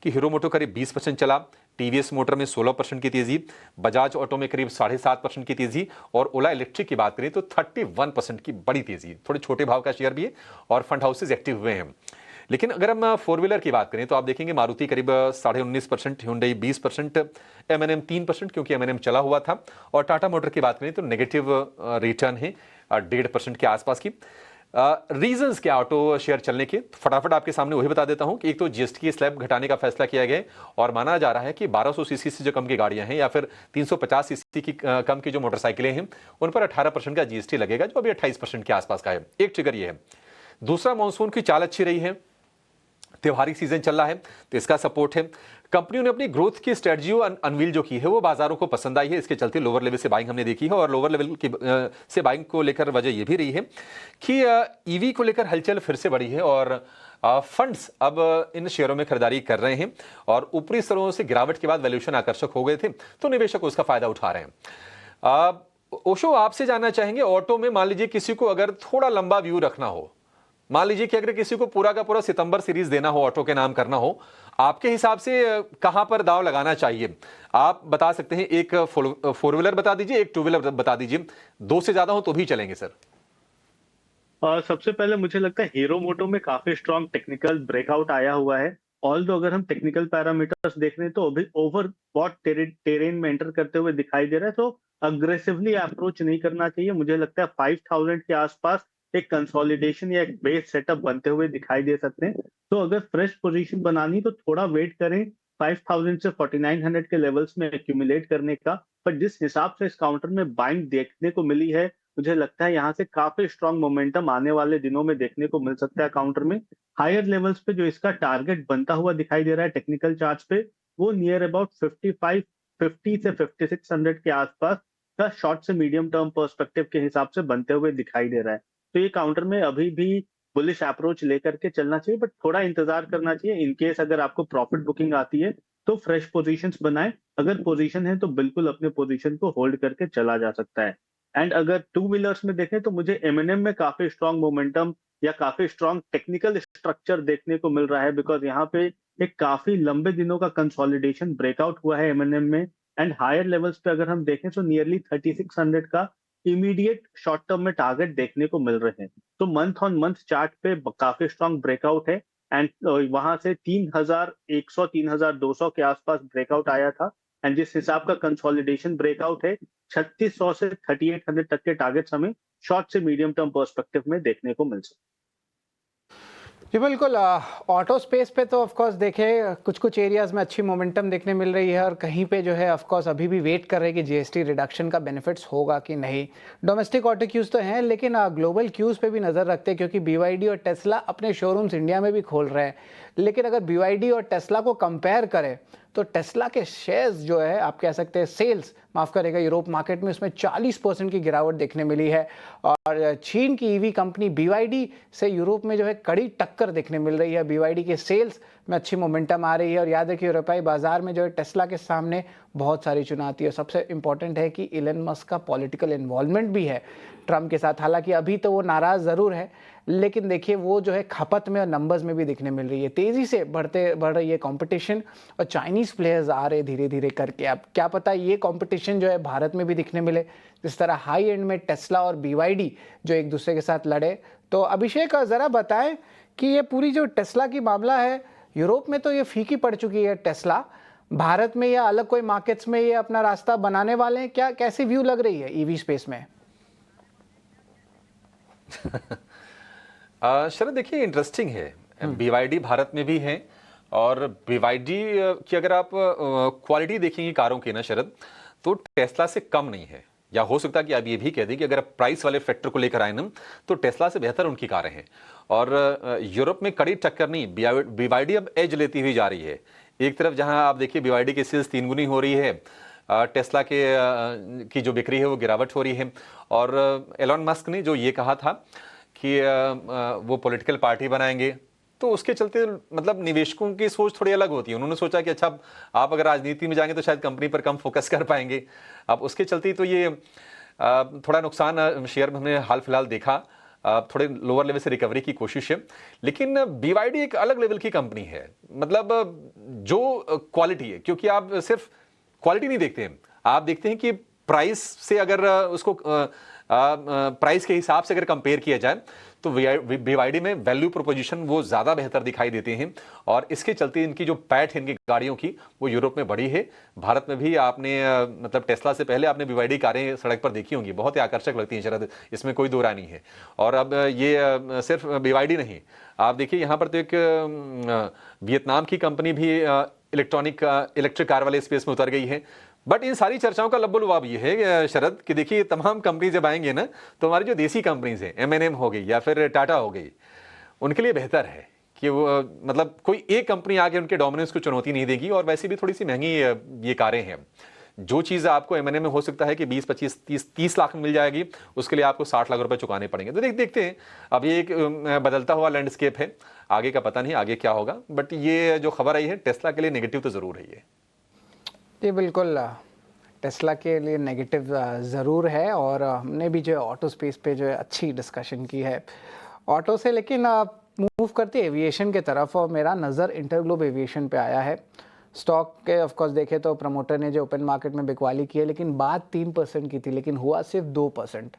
कि हीरो मोटो करीब 20% चला, टीवीएस मोटर में 16% की तेजी, बजाज ऑटो में करीब 7.5% की तेजी, और ओला इलेक्ट्रिक की बात करें तो 31% की बड़ी तेजी। थोड़े छोटे भाव का शेयर भी है और फंड हाउसेज एक्टिव हुए हैं। लेकिन अगर हम 4 व्हीलर की बात करें तो आप देखेंगे मारुति करीब 19.5%, ह्युंडई 20%, एमएनएम 3% क्योंकि एमएनएम चला हुआ था, और टाटा मोटर की बात करें तो नेगेटिव रिटर्न है 1.5% के आसपास की। रीजंस क्या ऑटो शेयर चलने के, फटाफट आपके सामने वही बता देता हूं कि एक तो जीएसटी की स्लैब घटाने का फैसला किया गया है, और माना जा रहा है कि 1200 सीसी से जो कम की गाड़ियां हैं या फिर 350 सीसी की कम की जो मोटरसाइकिलें हैं उन पर 18% का जीएसटी लगेगा, जो अभी 28% के आसपास का है। एक ट्रिगर ये है। दूसरा, मॉनसून की चाल अच्छी रही है, त्योहारी सीजन चल रहा है तो इसका सपोर्ट है। कंपनियों ने अपनी ग्रोथ की स्ट्रेटजी अनवील जो की है वो बाजारों को पसंद आई है, इसके चलते लोअर लेवल से बाइंग हमने देखी है। और लोअर लेवल की से बाइंग को लेकर वजह ये भी रही है कि ईवी को लेकर हलचल फिर से बढ़ी है और फंड्स अब इन शेयरों में खरीदारी कर रहे हैं और ऊपरी स्तरों से गिरावट के बाद वैल्यूएशन आकर्षक हो गए थे तो निवेशक उसका फायदा उठा रहे हैं। ओशो, आपसे जानना चाहेंगे, ऑटो में मान लीजिए किसी को अगर थोड़ा लंबा व्यू रखना हो, मान लीजिए कि अगर किसी को पूरा का पूरा सितंबर सीरीज देना हो, ऑटो के नाम करना हो, आपके हिसाब से कहां पर दाव लगाना चाहिए? आप बता सकते हैं, एक फोर व्हीलर बता दीजिए, एक टू व्हीलर बता दीजिए, दो से ज्यादा हो तो भी चलेंगे सर। सबसे पहले मुझे लगता है हीरो मोटो में काफी स्ट्रॉन्ग टेक्निकल ब्रेकआउट आया हुआ है। ऑल दो अगर हम टेक्निकल पैरामीटर्स देख रहे हैं तो अभी ओवर बॉट टेरेन में एंटर करते हुए दिखाई दे रहा है, तो अग्रेसिवली अप्रोच नहीं करना चाहिए। मुझे लगता है 5000 के आसपास एक कंसोलिडेशन या एक बेस सेटअप बनते हुए दिखाई दे सकते हैं। तो अगर फ्रेश पोजीशन बनानी तो थोड़ा वेट करें 5000 से 4900 के लेवल्स में एक्यूमुलेट करने का। पर जिस हिसाब से इस काउंटर में बाइंग देखने को मिली है, मुझे लगता है यहाँ से काफी स्ट्रॉन्ग मोमेंटम आने वाले दिनों में देखने को मिल सकता है काउंटर में। हायर लेवल्स पे जो इसका टारगेट बनता हुआ दिखाई दे रहा है टेक्निकल चार्ट पे, वो नियर अबाउट 50 से 5600 के आसपास का शॉर्ट से मीडियम टर्म पर्सपेक्टिव के हिसाब से बनते हुए दिखाई दे रहा है। तो ये काउंटर में अभी भी बुलिश अप्रोच लेकर के चलना चाहिए, बट थोड़ा इंतजार करना चाहिए। इनकेस अगर आपको प्रॉफिट बुकिंग आती है तो फ्रेश पोजीशंस बनाएं, अगर पोजीशन है तो बिल्कुल अपने पोजीशन को होल्ड करके चला जा सकता है। एंड अगर टू व्हीलर्स में देखें तो मुझे एमएनएम में काफी स्ट्रॉन्ग मोमेंटम या काफी स्ट्रॉन्ग टेक्निकल स्ट्रक्चर देखने को मिल रहा है, बिकॉज यहाँ पे एक काफी लंबे दिनों का कंसोलिडेशन ब्रेकआउट हुआ है एमएनएम में। एंड हायर लेवल्स पे अगर हम देखें तो नियरली 3600 का इमीडिएट शॉर्ट टर्म में टारगेट देखने को मिल रहे हैं। तो मंथ ऑन मंथ चार्ट पे काफी स्ट्रॉन्ग ब्रेकआउट है। एंड वहां से 3100 3200 के आसपास ब्रेकआउट आया था। एंड जिस हिसाब का कंसोलिडेशन ब्रेकआउट है, 3600 से 3800 तक के टारगेट्स हमें शॉर्ट से मीडियम टर्म पर्सपेक्टिव में देखने को मिल सकते। जी बिल्कुल, ऑटो स्पेस पे तो ऑफ कोर्स देखें कुछ कुछ एरियाज में अच्छी मोमेंटम देखने मिल रही है और कहीं पे जो है ऑफ कोर्स अभी भी वेट कर रहे हैं कि जीएसटी रिडक्शन का बेनिफिट्स होगा कि नहीं। डोमेस्टिक ऑटो क्यूज तो हैं, लेकिन ग्लोबल क्यूज पे भी नज़र रखते हैं क्योंकि BYD और टेस्ला अपने शोरूम्स इंडिया में भी खोल रहे हैं। लेकिन अगर BYD और टेस्ला को कंपेयर करें तो टेस्ला के शेयर्स जो है आप कह सकते हैं सेल्स माफ़ करेगा यूरोप मार्केट में उसमें 40% की गिरावट देखने मिली है। और चीन की ईवी कंपनी BYD से यूरोप में जो है कड़ी टक्कर देखने मिल रही है। BYD के सेल्स में अच्छी मोमेंटम आ रही है और याद रखिए यूरोपीय बाजार में जो है टेस्ला के सामने बहुत सारी चुनौती है। सबसे इंपॉर्टेंट है कि इलन मस्क का पॉलिटिकल इन्वॉल्वमेंट भी है ट्रम्प के साथ। हालांकि अभी तो वो नाराज़ ज़रूर है, लेकिन देखिए वो जो है खपत में और नंबर्स में भी दिखने मिल रही है। तेज़ी से बढ़ रही है कंपटीशन और चाइनीज़ प्लेयर्स आ रहे धीरे धीरे करके। अब क्या पता ये कंपटीशन जो है भारत में भी दिखने मिले, जिस तरह हाई एंड में टेस्ला और BYD जो एक दूसरे के साथ लड़े। तो अभिषेक ज़रा बताएं कि ये पूरी जो टेस्ला की मामला है, यूरोप में तो ये फीकी पड़ चुकी है टेस्ला, भारत में या अलग कोई मार्केट्स में ये अपना रास्ता बनाने वाले हैं क्या? कैसी व्यू लग रही है ईवी स्पेस में? शरद देखिए इंटरेस्टिंग है, BYD भारत में भी है और BYD की अगर आप क्वालिटी देखेंगे कारों की ना शरद, तो टेस्ला से कम नहीं है। या हो सकता है कि आप ये भी कह दें कि अगर प्राइस वाले फैक्टर को लेकर आए ना तो टेस्ला से बेहतर उनकी कारें हैं। और यूरोप में कड़ी टक्कर नहीं, BYD अब एज लेती हुई जा रही है। एक तरफ जहां आप देखिए BYD की सेल्स 3 गुनी हो रही है, टेस्ला के की जो बिक्री है वो गिरावट हो रही है। और एलन मस्क ने जो ये कहा था कि वो पॉलिटिकल पार्टी बनाएंगे, तो उसके चलते मतलब निवेशकों की सोच थोड़ी अलग होती है। उन्होंने सोचा कि अच्छा आप अगर राजनीति में जाएंगे तो शायद कंपनी पर कम फोकस कर पाएंगे। अब उसके चलते तो ये थोड़ा नुकसान शेयर में हमने हाल फिलहाल देखा। थोड़े लोअर लेवल से रिकवरी की कोशिश है, लेकिन BYD एक अलग लेवल की कंपनी है। मतलब जो क्वालिटी है, क्योंकि आप सिर्फ क्वालिटी नहीं देखते हैं, आप देखते हैं कि प्राइस से अगर उसको प्राइस के हिसाब से अगर कंपेयर किया जाए तो BYD में वैल्यू प्रोपोजिशन वो ज़्यादा बेहतर दिखाई देते हैं। और इसके चलते इनकी जो पैठ है इनकी गाड़ियों की वो यूरोप में बढ़ी है। भारत में भी आपने मतलब टेस्ला से पहले आपने BYD कारें सड़क पर देखी होंगी, बहुत ही आकर्षक लगती हैं शरद, इसमें कोई दो राय नहीं है। और अब ये सिर्फ BYD नहीं, आप देखिए यहाँ पर तो एक वियतनाम की कंपनी भी इलेक्ट्रिक कार वाले स्पेस में उतर गई है। बट इन सारी चर्चाओं का लब्बो-लुबाब ये है शरद कि देखिए तमाम कंपनी जब आएंगे ना तो हमारी जो देसी कंपनीज हैं, M&M हो गई या फिर टाटा हो गई, उनके लिए बेहतर है कि वो मतलब कोई एक कंपनी आके उनके डोमिनेंस को चुनौती नहीं देगी, और वैसे भी थोड़ी सी महंगी ये कारें हैं। जो चीज़ आपको M&A में हो सकता है कि 20, 25, 30 लाख में मिल जाएगी, उसके लिए आपको 60 लाख रुपए चुकाने पड़ेंगे। तो देखते हैं, अब ये एक बदलता हुआ लैंडस्केप है, आगे का पता नहीं आगे क्या होगा, बट ये जो खबर आई है टेस्ला के लिए नेगेटिव तो ज़रूर है ये। जी बिल्कुल, टेस्ला के लिए नेगेटिव ज़रूर है, और हमने भी जो है ऑटो स्पेस पे जो है अच्छी डिस्कशन की है ऑटो से। लेकिन मूव करते एविएशन के तरफ, और मेरा नज़र इंटरग्लोब एविएशन पे आया है। स्टॉक के ऑफ कोर्स देखें तो प्रमोटर ने जो ओपन मार्केट में बिकवाली की है, लेकिन बात 3% की थी, लेकिन हुआ सिर्फ 2%।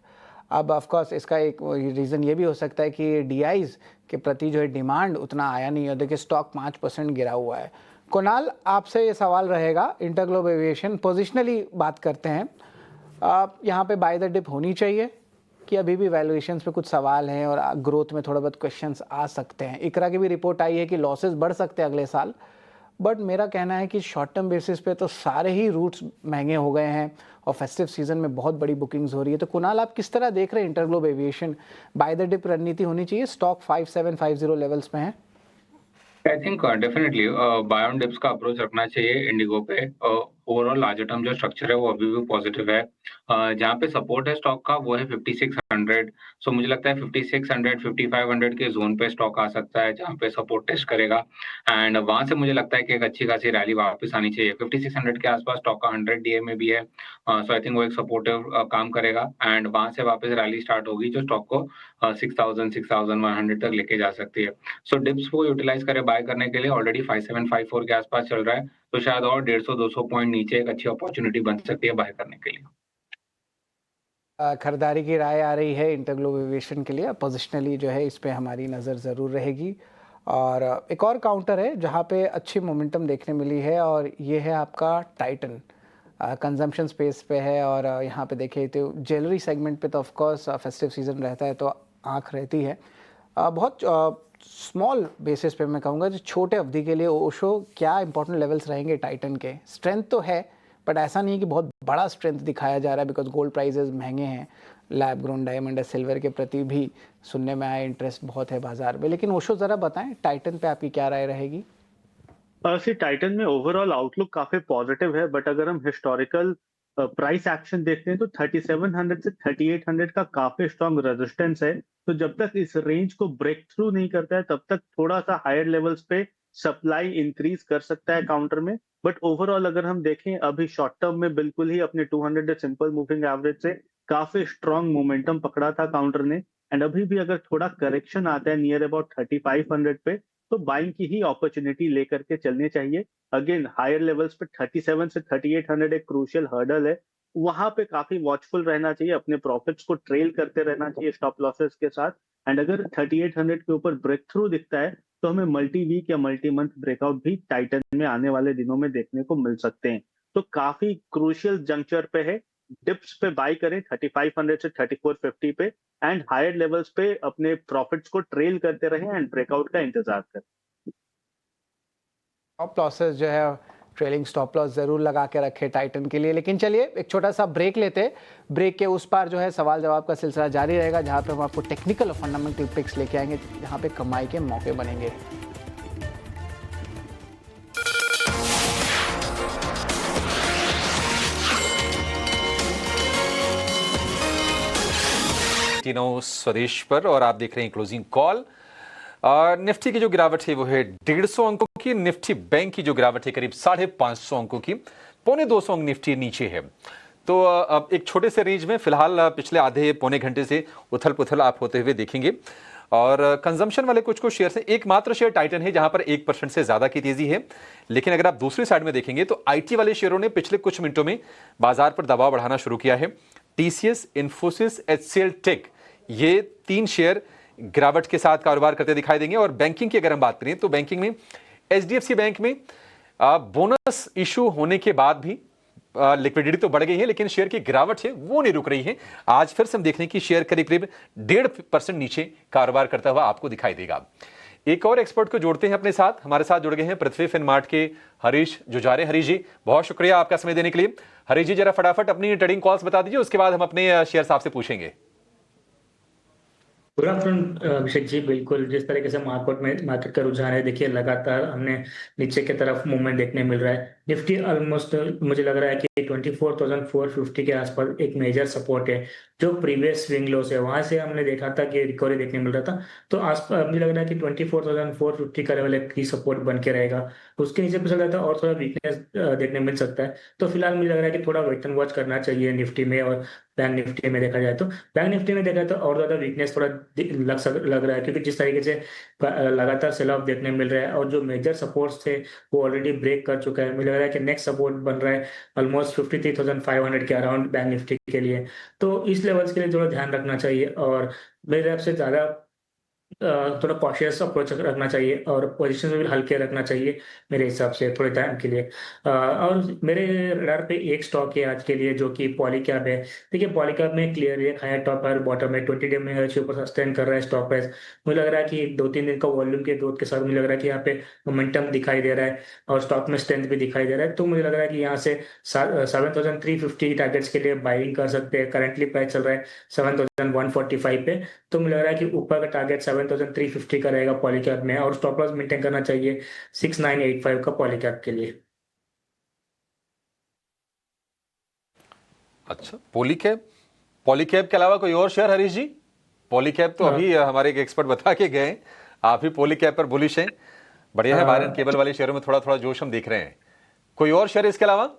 अब ऑफ कोर्स इसका एक रीज़न ये भी हो सकता है कि डीआईज के प्रति जो है डिमांड उतना आया नहीं है। देखिए स्टॉक 5% गिरा हुआ है। कुणाल, आपसे ये सवाल रहेगा, इंटरग्लोब एविएशन पोजिशनली बात करते हैं, यहाँ पे बाय द डिप होनी चाहिए कि अभी भी वैल्यूएशंस पे कुछ सवाल हैं और ग्रोथ में थोड़ा बहुत क्वेश्चंस आ सकते हैं? इकरा की भी रिपोर्ट आई है कि लॉसेस बढ़ सकते हैं अगले साल, बट मेरा कहना है कि शॉर्ट टर्म बेसिस पे तो सारे ही रूट्स महंगे हो गए हैं और फेस्टिव सीजन में बहुत बड़ी बुकिंग्स हो रही है। तो कुणाल, आप किस तरह देख रहे हैं InterGlobe Aviation? Buy the dip रणनीति होनी चाहिए? स्टॉक 5750 लेवल्स पे है। I think definitely buy on dips का अप्रोच रखना चाहिए इंडिगो पे। ओवरऑल लार्जर टर्म जो स्ट्रक्चर है वो अभी भी पॉजिटिव है। जहाँ पे सपोर्ट है स्टॉक का वो है 5600। सो मुझे लगता है 5600 5500 के जोन पे स्टॉक आ सकता है, जहाँ पे सपोर्ट टेस्ट करेगा, एंड वहां से मुझे लगता है कि एक अच्छी खासी रैली वापस आनी चाहिए। 5600 के आसपास स्टॉक का 100 डीए में भी है, सो आई थिंक वो एक सपोर्टिव काम करेगा, एंड वहां से वापस रैली स्टार्ट होगी जो स्टॉक को 6000 6100 तक लेके जा सकती है। सो डिप्स को यूटिलाइज करे बाय करने के लिए। ऑलरेडी 5754 के आसपास चल रहा है, तो शायद और 150-200 पॉइंट नीचे एक अच्छी अपॉर्चुनिटी बन सकती है बाय करने के लिए। खरीदारी की राय आ रही है इंटरग्लोब एविएशन के लिए। पोजिशनली जो है इस पे हमारी नज़र ज़रूर रहेगी। और एक और काउंटर है जहाँ पे अच्छी मोमेंटम देखने मिली है, और ये है आपका टाइटन। कंजम्पशन स्पेस पे है, और यहाँ पे देखिए तो ज्वेलरी सेगमेंट पे तो ऑफ कोर्स फेस्टिव सीजन रहता है तो आँख रहती है। बहुत स्मॉल बेसिस पे मैं कहूँगा, जो छोटे अवधि के लिए ओशो क्या इंपॉर्टेंट लेवल्स रहेंगे टाइटन के? स्ट्रेंथ तो है, बट ऐसा नहीं कि बहुत बड़ा स्ट्रेंथ दिखाया जा रहा है, बिकॉज गोल्ड प्राइजेस महंगे हैं। लैब ग्रोन डायमंड है, सिल्वर के प्रति भी सुनने में आया इंटरेस्ट बहुत है बाजार में। लेकिन ओशो ज़रा बताएं, टाइटन पे आपकी क्या राय रहेगी? टाइटन में ओवरऑल आउटलुक काफी पॉजिटिव है, बट अगर हम हिस्टोरिकल प्राइस एक्शन देखते हैं तो 3700 से 3800 का काफी स्ट्रॉन्ग रेजिस्टेंस है। तो जब तक इस रेंज को ब्रेक थ्रू नहीं करता है तब तक थोड़ा सा हायर लेवल्स पे सप्लाई इंक्रीज कर सकता है काउंटर में। बट ओवरऑल अगर हम देखें अभी शॉर्ट टर्म में बिल्कुल ही अपने 200 सिंपल मूविंग एवरेज से काफी स्ट्रॉन्ग मोमेंटम पकड़ा था काउंटर ने, एंड अभी भी अगर थोड़ा करेक्शन आता है नियर अबाउट 3500 पे, तो बाइंग की ही अपॉर्चुनिटी लेकर के चलने चाहिए। अगेन हायर लेवल्स पे 37 से 3800 एक क्रूशियल हर्डल है, वहां पे काफी वॉचफुल रहना चाहिए, अपने प्रॉफिट्स को ट्रेल करते रहना चाहिए स्टॉप लॉसेस के साथ। एंड अगर 3800 के ऊपर ब्रेक थ्रू दिखता है तो हमें मल्टी वीक या मल्टी मंथ ब्रेकआउट भी टाइटन में आने वाले दिनों में देखने को मिल सकते हैं। तो काफी क्रूशियल जंक्चर पे है, डिप्स पे बाय करें 3500 से 3450 पे, एंड हायर लेवल्स पे अपने प्रॉफिट्स को ट्रेल करते रहें एंड ब्रेकआउट का इंतजार करें। स्टॉप लॉसेस जो है, ट्रेलिंग स्टॉप लॉस ज़रूर लगा के रखे टाइटन के लिए। लेकिन चलिए एक छोटा सा ब्रेक लेते। ब्रेक के उस पार जो है सवाल जवाब का सिलसिला जारी रहेगा, जहाँ पे हम आपको टेक्निकल और फंडामेंटल पिक्स लेके आएंगे, जहाँ पे कमाई के मौके बनेंगे। तीनों स्वदेश पर, और आप देख रहे हैं क्लोजिंग कॉल। निफ्टी की जो गिरावट है वो है 150 अंकों की। निफ्टी बैंक की जो गिरावट है करीब 550 अंकों की। 225 अंक निफ्टी नीचे है। तो अब एक छोटे से रेंज में फिलहाल पिछले आधे पौने घंटे से उथल पुथल आप होते हुए देखेंगे। और कंजम्पशन वाले कुछ शेयर से एकमात्र शेयर टाइटन है जहां पर 1% से ज्यादा की तेजी है। लेकिन अगर आप दूसरी साइड में देखेंगे तो आईटी वाले शेयरों ने पिछले कुछ मिनटों में बाजार पर दबाव बढ़ाना शुरू किया है। टीसीएस, इन्फोसिस, एचसीएल टेक, ये 3 शेयर गिरावट के साथ कारोबार करते दिखाई देंगे। और बैंकिंग की अगर हम बात करें तो बैंकिंग में एचडीएफसी बैंक में बोनस इशू होने के बाद भी लिक्विडिटी तो बढ़ गई है, लेकिन शेयर की गिरावट है वो नहीं रुक रही है। आज फिर से हम देख रहे हैं कि शेयर करीब 1.5% नीचे कारोबार करता हुआ आपको दिखाई देगा। एक और एक्सपर्ट को जोड़ते हैं अपने साथ। हमारे साथ जुड़ गए हैं पृथ्वी फिनमार्ट के हरीश जुजारे। हरीश जी, बहुत शुक्रिया आपका समय देने के लिए। हरीश जी, जरा फटाफट अपनी ट्रेडिंग कॉल्स बता दीजिए, उसके बाद हम अपने शेयर आपसे पूछेंगे। गुड आफ्टरनून अभिषेक जी। बिल्कुल, जिस तरीके से मार्केट का रुझान है, देखिए लगातार हमने नीचे की तरफ मूवमेंट देखने मिल रहा है। निफ्टी ऑलमोस्ट मुझे लग रहा है कि 24,450 के आसपास एक मेजर सपोर्ट है, जो प्रीवियस स्विंग लोस है, वहां से हमने देखा था कि रिकवरी देखने मिल रहा था। तो मुझे लग रहा है कि 24,450 का लेवल एक की सपोर्ट बन के रहेगा। उसके नीचे कुछ लग रहा था और थोड़ा वीकनेस देखने मिल सकता है। तो फिलहाल मुझे लग रहा है कि थोड़ा वेट एंड वॉच करना चाहिए निफ्टी में। और बैंक निफ्टी में देखा जाए तो और ज्यादा वीकनेस थोड़ा लग रहा है, क्योंकि जिस तरीके से लगातार सेल ऑफ देखने मिल रहा है और जो मेजर सपोर्ट्स थे वो ऑलरेडी ब्रेक कर चुका है। मुझे लग रहा है कि नेक्स्ट सपोर्ट बन रहा है ऑलमोस्ट 53,500 के अराउंड बैंक निफ्टी के लिए। तो इस लेवल्स के लिए थोड़ा ध्यान रखना चाहिए और मेरे हिसाब से ज्यादा थोड़ा कॉशियस अप्रोच रखना चाहिए और पोजीशन भी हल्के रखना चाहिए मेरे हिसाब से थोड़े टाइम के लिए। और मेरे रडार पे एक स्टॉक है आज के लिए, जो कि पॉलीकैब है। देखिए, पॉलीकैब में क्लियर एक हायर टॉप और बॉटम में 20 डे में अच्छे ऊपर सस्टेन कर रहा है स्टॉक प्राइस। मुझे लग रहा है कि 2-3 दिन का वॉल्यूम के ग्रोथ के साथ मुझे लग रहा है कि यहाँ पे मोमेंटम दिखाई दे रहा है और स्टॉक में स्ट्रेंथ भी दिखाई दे रहा है। तो मुझे लग रहा है कि यहाँ से 7,350 टारगेट्स के लिए बाइंग कर सकते हैं। करंटली प्राइस चल रहा है 7,145 पे। तो मुझे लग रहा है कि ऊपर का टारगेट 7,350 का रहेगा पॉलीकैब में, और स्टॉप लॉस मेंटेन करना चाहिए 6,985 का पॉलीकैब के लिए। अच्छा, पॉलीकैब के अलावा कोई और शेयर हरीश जी? पॉलीकैब तो अभी हमारे एक एक्सपर्ट बता के गए, आप ही पॉलीकैब पर बुलिश हैं। बढ़िया है, वायर एंड केबल वाले शेयरों में थोड़ा थोड़ा जोश हम देख रहे हैं। कोई और शेयर इसके अलावा?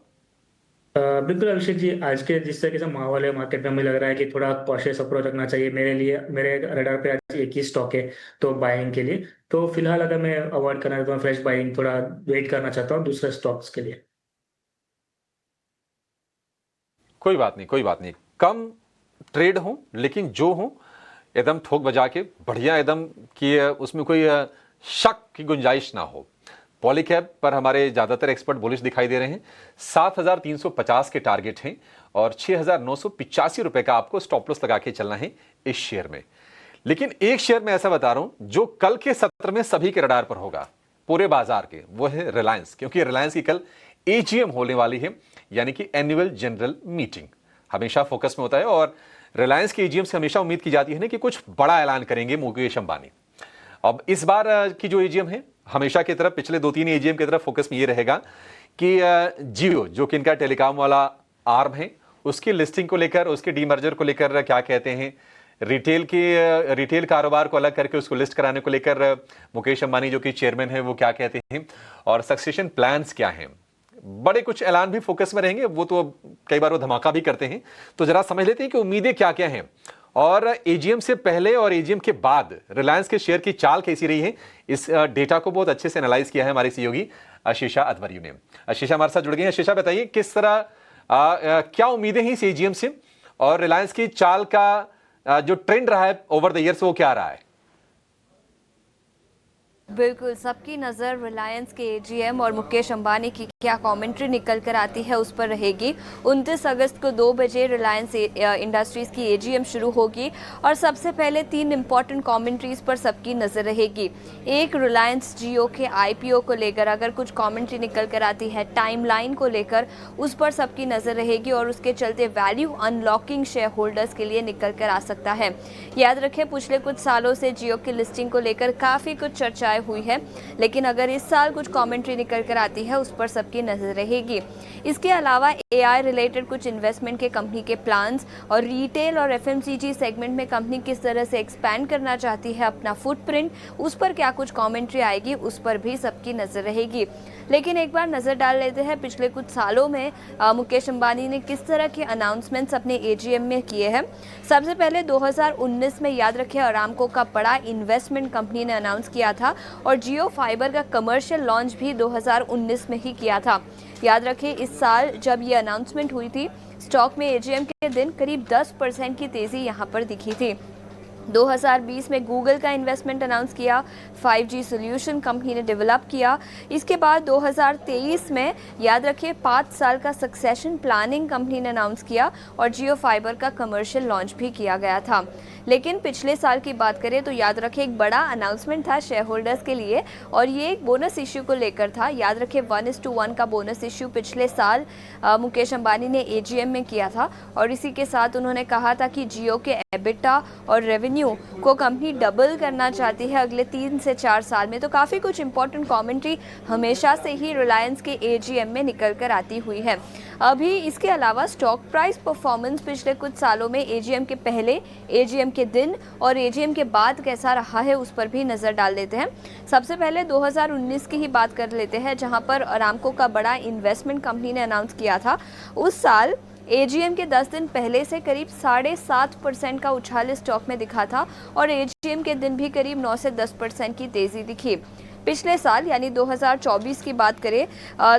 बिल्कुल अभिषेक जी, आज के जिस तरीके से माहौल है मार्केट में, मुझे लग रहा है कि थोड़ा कॉशियस अप्रोच रखना चाहिए मेरे लिए। मेरे रडार पे आज एक ही स्टॉक है तो बाइंग के लिए। तो फिलहाल अगर मैं अवॉइड करना चाहता हूँ फ्रेश बाइंग, थोड़ा वेट करना चाहता हूँ दूसरे स्टॉक्स के लिए। कोई बात नहीं, कोई बात नहीं। कम ट्रेड हो लेकिन जो हो एकदम ठोक बजा के बढ़िया, एकदम कि उसमें कोई शक की गुंजाइश ना हो। पॉलीकैब पर हमारे ज्यादातर एक्सपर्ट बुलिश दिखाई दे रहे हैं। 7,350 के टारगेट हैं और 6,985 रुपए का आपको स्टॉप लॉस लगा के चलना है इस शेयर में। लेकिन एक शेयर में ऐसा बता रहा हूं जो कल के सत्र में सभी के रडार पर होगा, पूरे बाजार के, वो है रिलायंस। क्योंकि रिलायंस की कल एजीएम होने वाली है, यानी कि एनुअल जनरल मीटिंग हमेशा फोकस में होता है। और रिलायंस के एजीएम से हमेशा उम्मीद की जाती है ना कि कुछ बड़ा ऐलान करेंगे मुकेश अंबानी। अब इस बार की जो एजीएम है, हमेशा की तरफ पिछले 2-3 एजीएम की तरफ फोकस में ये रहेगा कि जियो, जो कि इनका टेलीकॉम वाला आर्म है, उसकी लिस्टिंग को लेकर, उसके डीमर्जर को लेकर क्या कहते हैं, रिटेल कारोबार को अलग करके उसको लिस्ट कराने को लेकर मुकेश अंबानी जो कि चेयरमैन है वो क्या कहते हैं, और सक्सेशन प्लान्स क्या हैं। बड़े कुछ ऐलान भी फोकस में रहेंगे। वो तो कई बार वो धमाका भी करते हैं। तो जरा समझ लेते हैं कि उम्मीदें क्या क्या हैं और एजीएम से पहले और एजीएम के बाद रिलायंस के शेयर की चाल कैसी रही है। इस डेटा को बहुत अच्छे से एनालाइज किया है हमारी सहयोगी आशीषा अदवरियो ने। आशीषा हमारे साथ जुड़ गई हैं। आशीषा, बताइए किस तरह क्या उम्मीदें हैं इस एजीएम से, और रिलायंस की चाल का जो ट्रेंड रहा है ओवर द ईयर्स वो क्या रहा है? बिल्कुल, सबकी नज़र रिलायंस के एजीएम और मुकेश अंबानी की क्या कमेंट्री निकल कर आती है उस पर रहेगी। 29 अगस्त को 2 बजे रिलायंस इंडस्ट्रीज़ की एजीएम शुरू होगी और सबसे पहले 3 इम्पॉर्टेंट कमेंट्रीज पर सबकी नज़र रहेगी। एक, रिलायंस जियो के आईपीओ को लेकर अगर कुछ कमेंट्री निकल कर आती है, टाइमलाइन को लेकर, उस पर सबकी नज़र रहेगी और उसके चलते वैल्यू अनलॉकिंग शेयर होल्डर्स के लिए निकल कर आ सकता है। याद रखें, पिछले कुछ सालों से जियो की लिस्टिंग को लेकर काफ़ी कुछ चर्चाएं हुई है, लेकिन अगर इस साल कुछ कमेंट्री निकल कर आती है उस पर सबकी नजर रहेगी। इसके अलावा एआई रिलेटेड कुछ इन्वेस्टमेंट के कंपनी के प्लान्स और रिटेल और एफएमसीजी सेगमेंट में कंपनी किस तरह से एक्सपैंड करना चाहती है अपना फुटप्रिंट, उस पर क्या कुछ कमेंट्री आएगी, उस पर भी सबकी नजर रहेगी। लेकिन एक बार नजर डाल लेते हैं पिछले कुछ सालों में मुकेश अंबानी ने किस तरह के अनाउंसमेंट्स अपने एजीएम में किए हैं। सबसे पहले 2019 में याद रखें अरामको का बड़ा इन्वेस्टमेंट कंपनी ने अनाउंस किया था और जियो फाइबर का कमर्शियल लॉन्च भी 2019 में ही किया था। याद रखें, इस साल जब ये अनाउंसमेंट हुई थी, स्टॉक में एजीएम के दिन करीब 10% की तेजी यहाँ पर दिखी थी। 2020 में गूगल का इन्वेस्टमेंट अनाउंस किया, 5G सोल्यूशन कंपनी ने डेवलप किया। इसके बाद 2023 में याद रखिए 5 साल का सक्सेशन प्लानिंग कंपनी ने अनाउंस किया और जियो फाइबर का कमर्शियल लॉन्च भी किया गया था। लेकिन पिछले साल की बात करें तो याद रखें एक बड़ा अनाउंसमेंट था शेयर होल्डर्स के लिए और ये एक बोनस इश्यू को लेकर था। याद रखें 1:1 का बोनस इश्यू पिछले साल मुकेश अंबानी ने एजीएम में किया था और इसी के साथ उन्होंने कहा था कि जियो के एबिटा और रेवेन्यू रेवेन्यू को कंपनी डबल करना चाहती है अगले 3 से 4 साल में। तो काफ़ी कुछ इंपॉर्टेंट कमेंट्री हमेशा से ही रिलायंस के एजीएम में निकल कर आती हुई है। अभी इसके अलावा स्टॉक प्राइस परफॉर्मेंस पिछले कुछ सालों में एजीएम के पहले, एजीएम के दिन और एजीएम के बाद कैसा रहा है उस पर भी नज़र डाल देते हैं। सबसे पहले 2019 की ही बात कर लेते हैं, जहां पर अरामको का बड़ा इन्वेस्टमेंट कंपनी ने अनाउंस किया था। उस साल एजीएम के 10 दिन पहले से करीब 7.5% का उछाल स्टॉक में दिखा था और एजीएम के दिन भी करीब 9 से 10% की तेज़ी दिखी। पिछले साल यानी 2024 की बात करें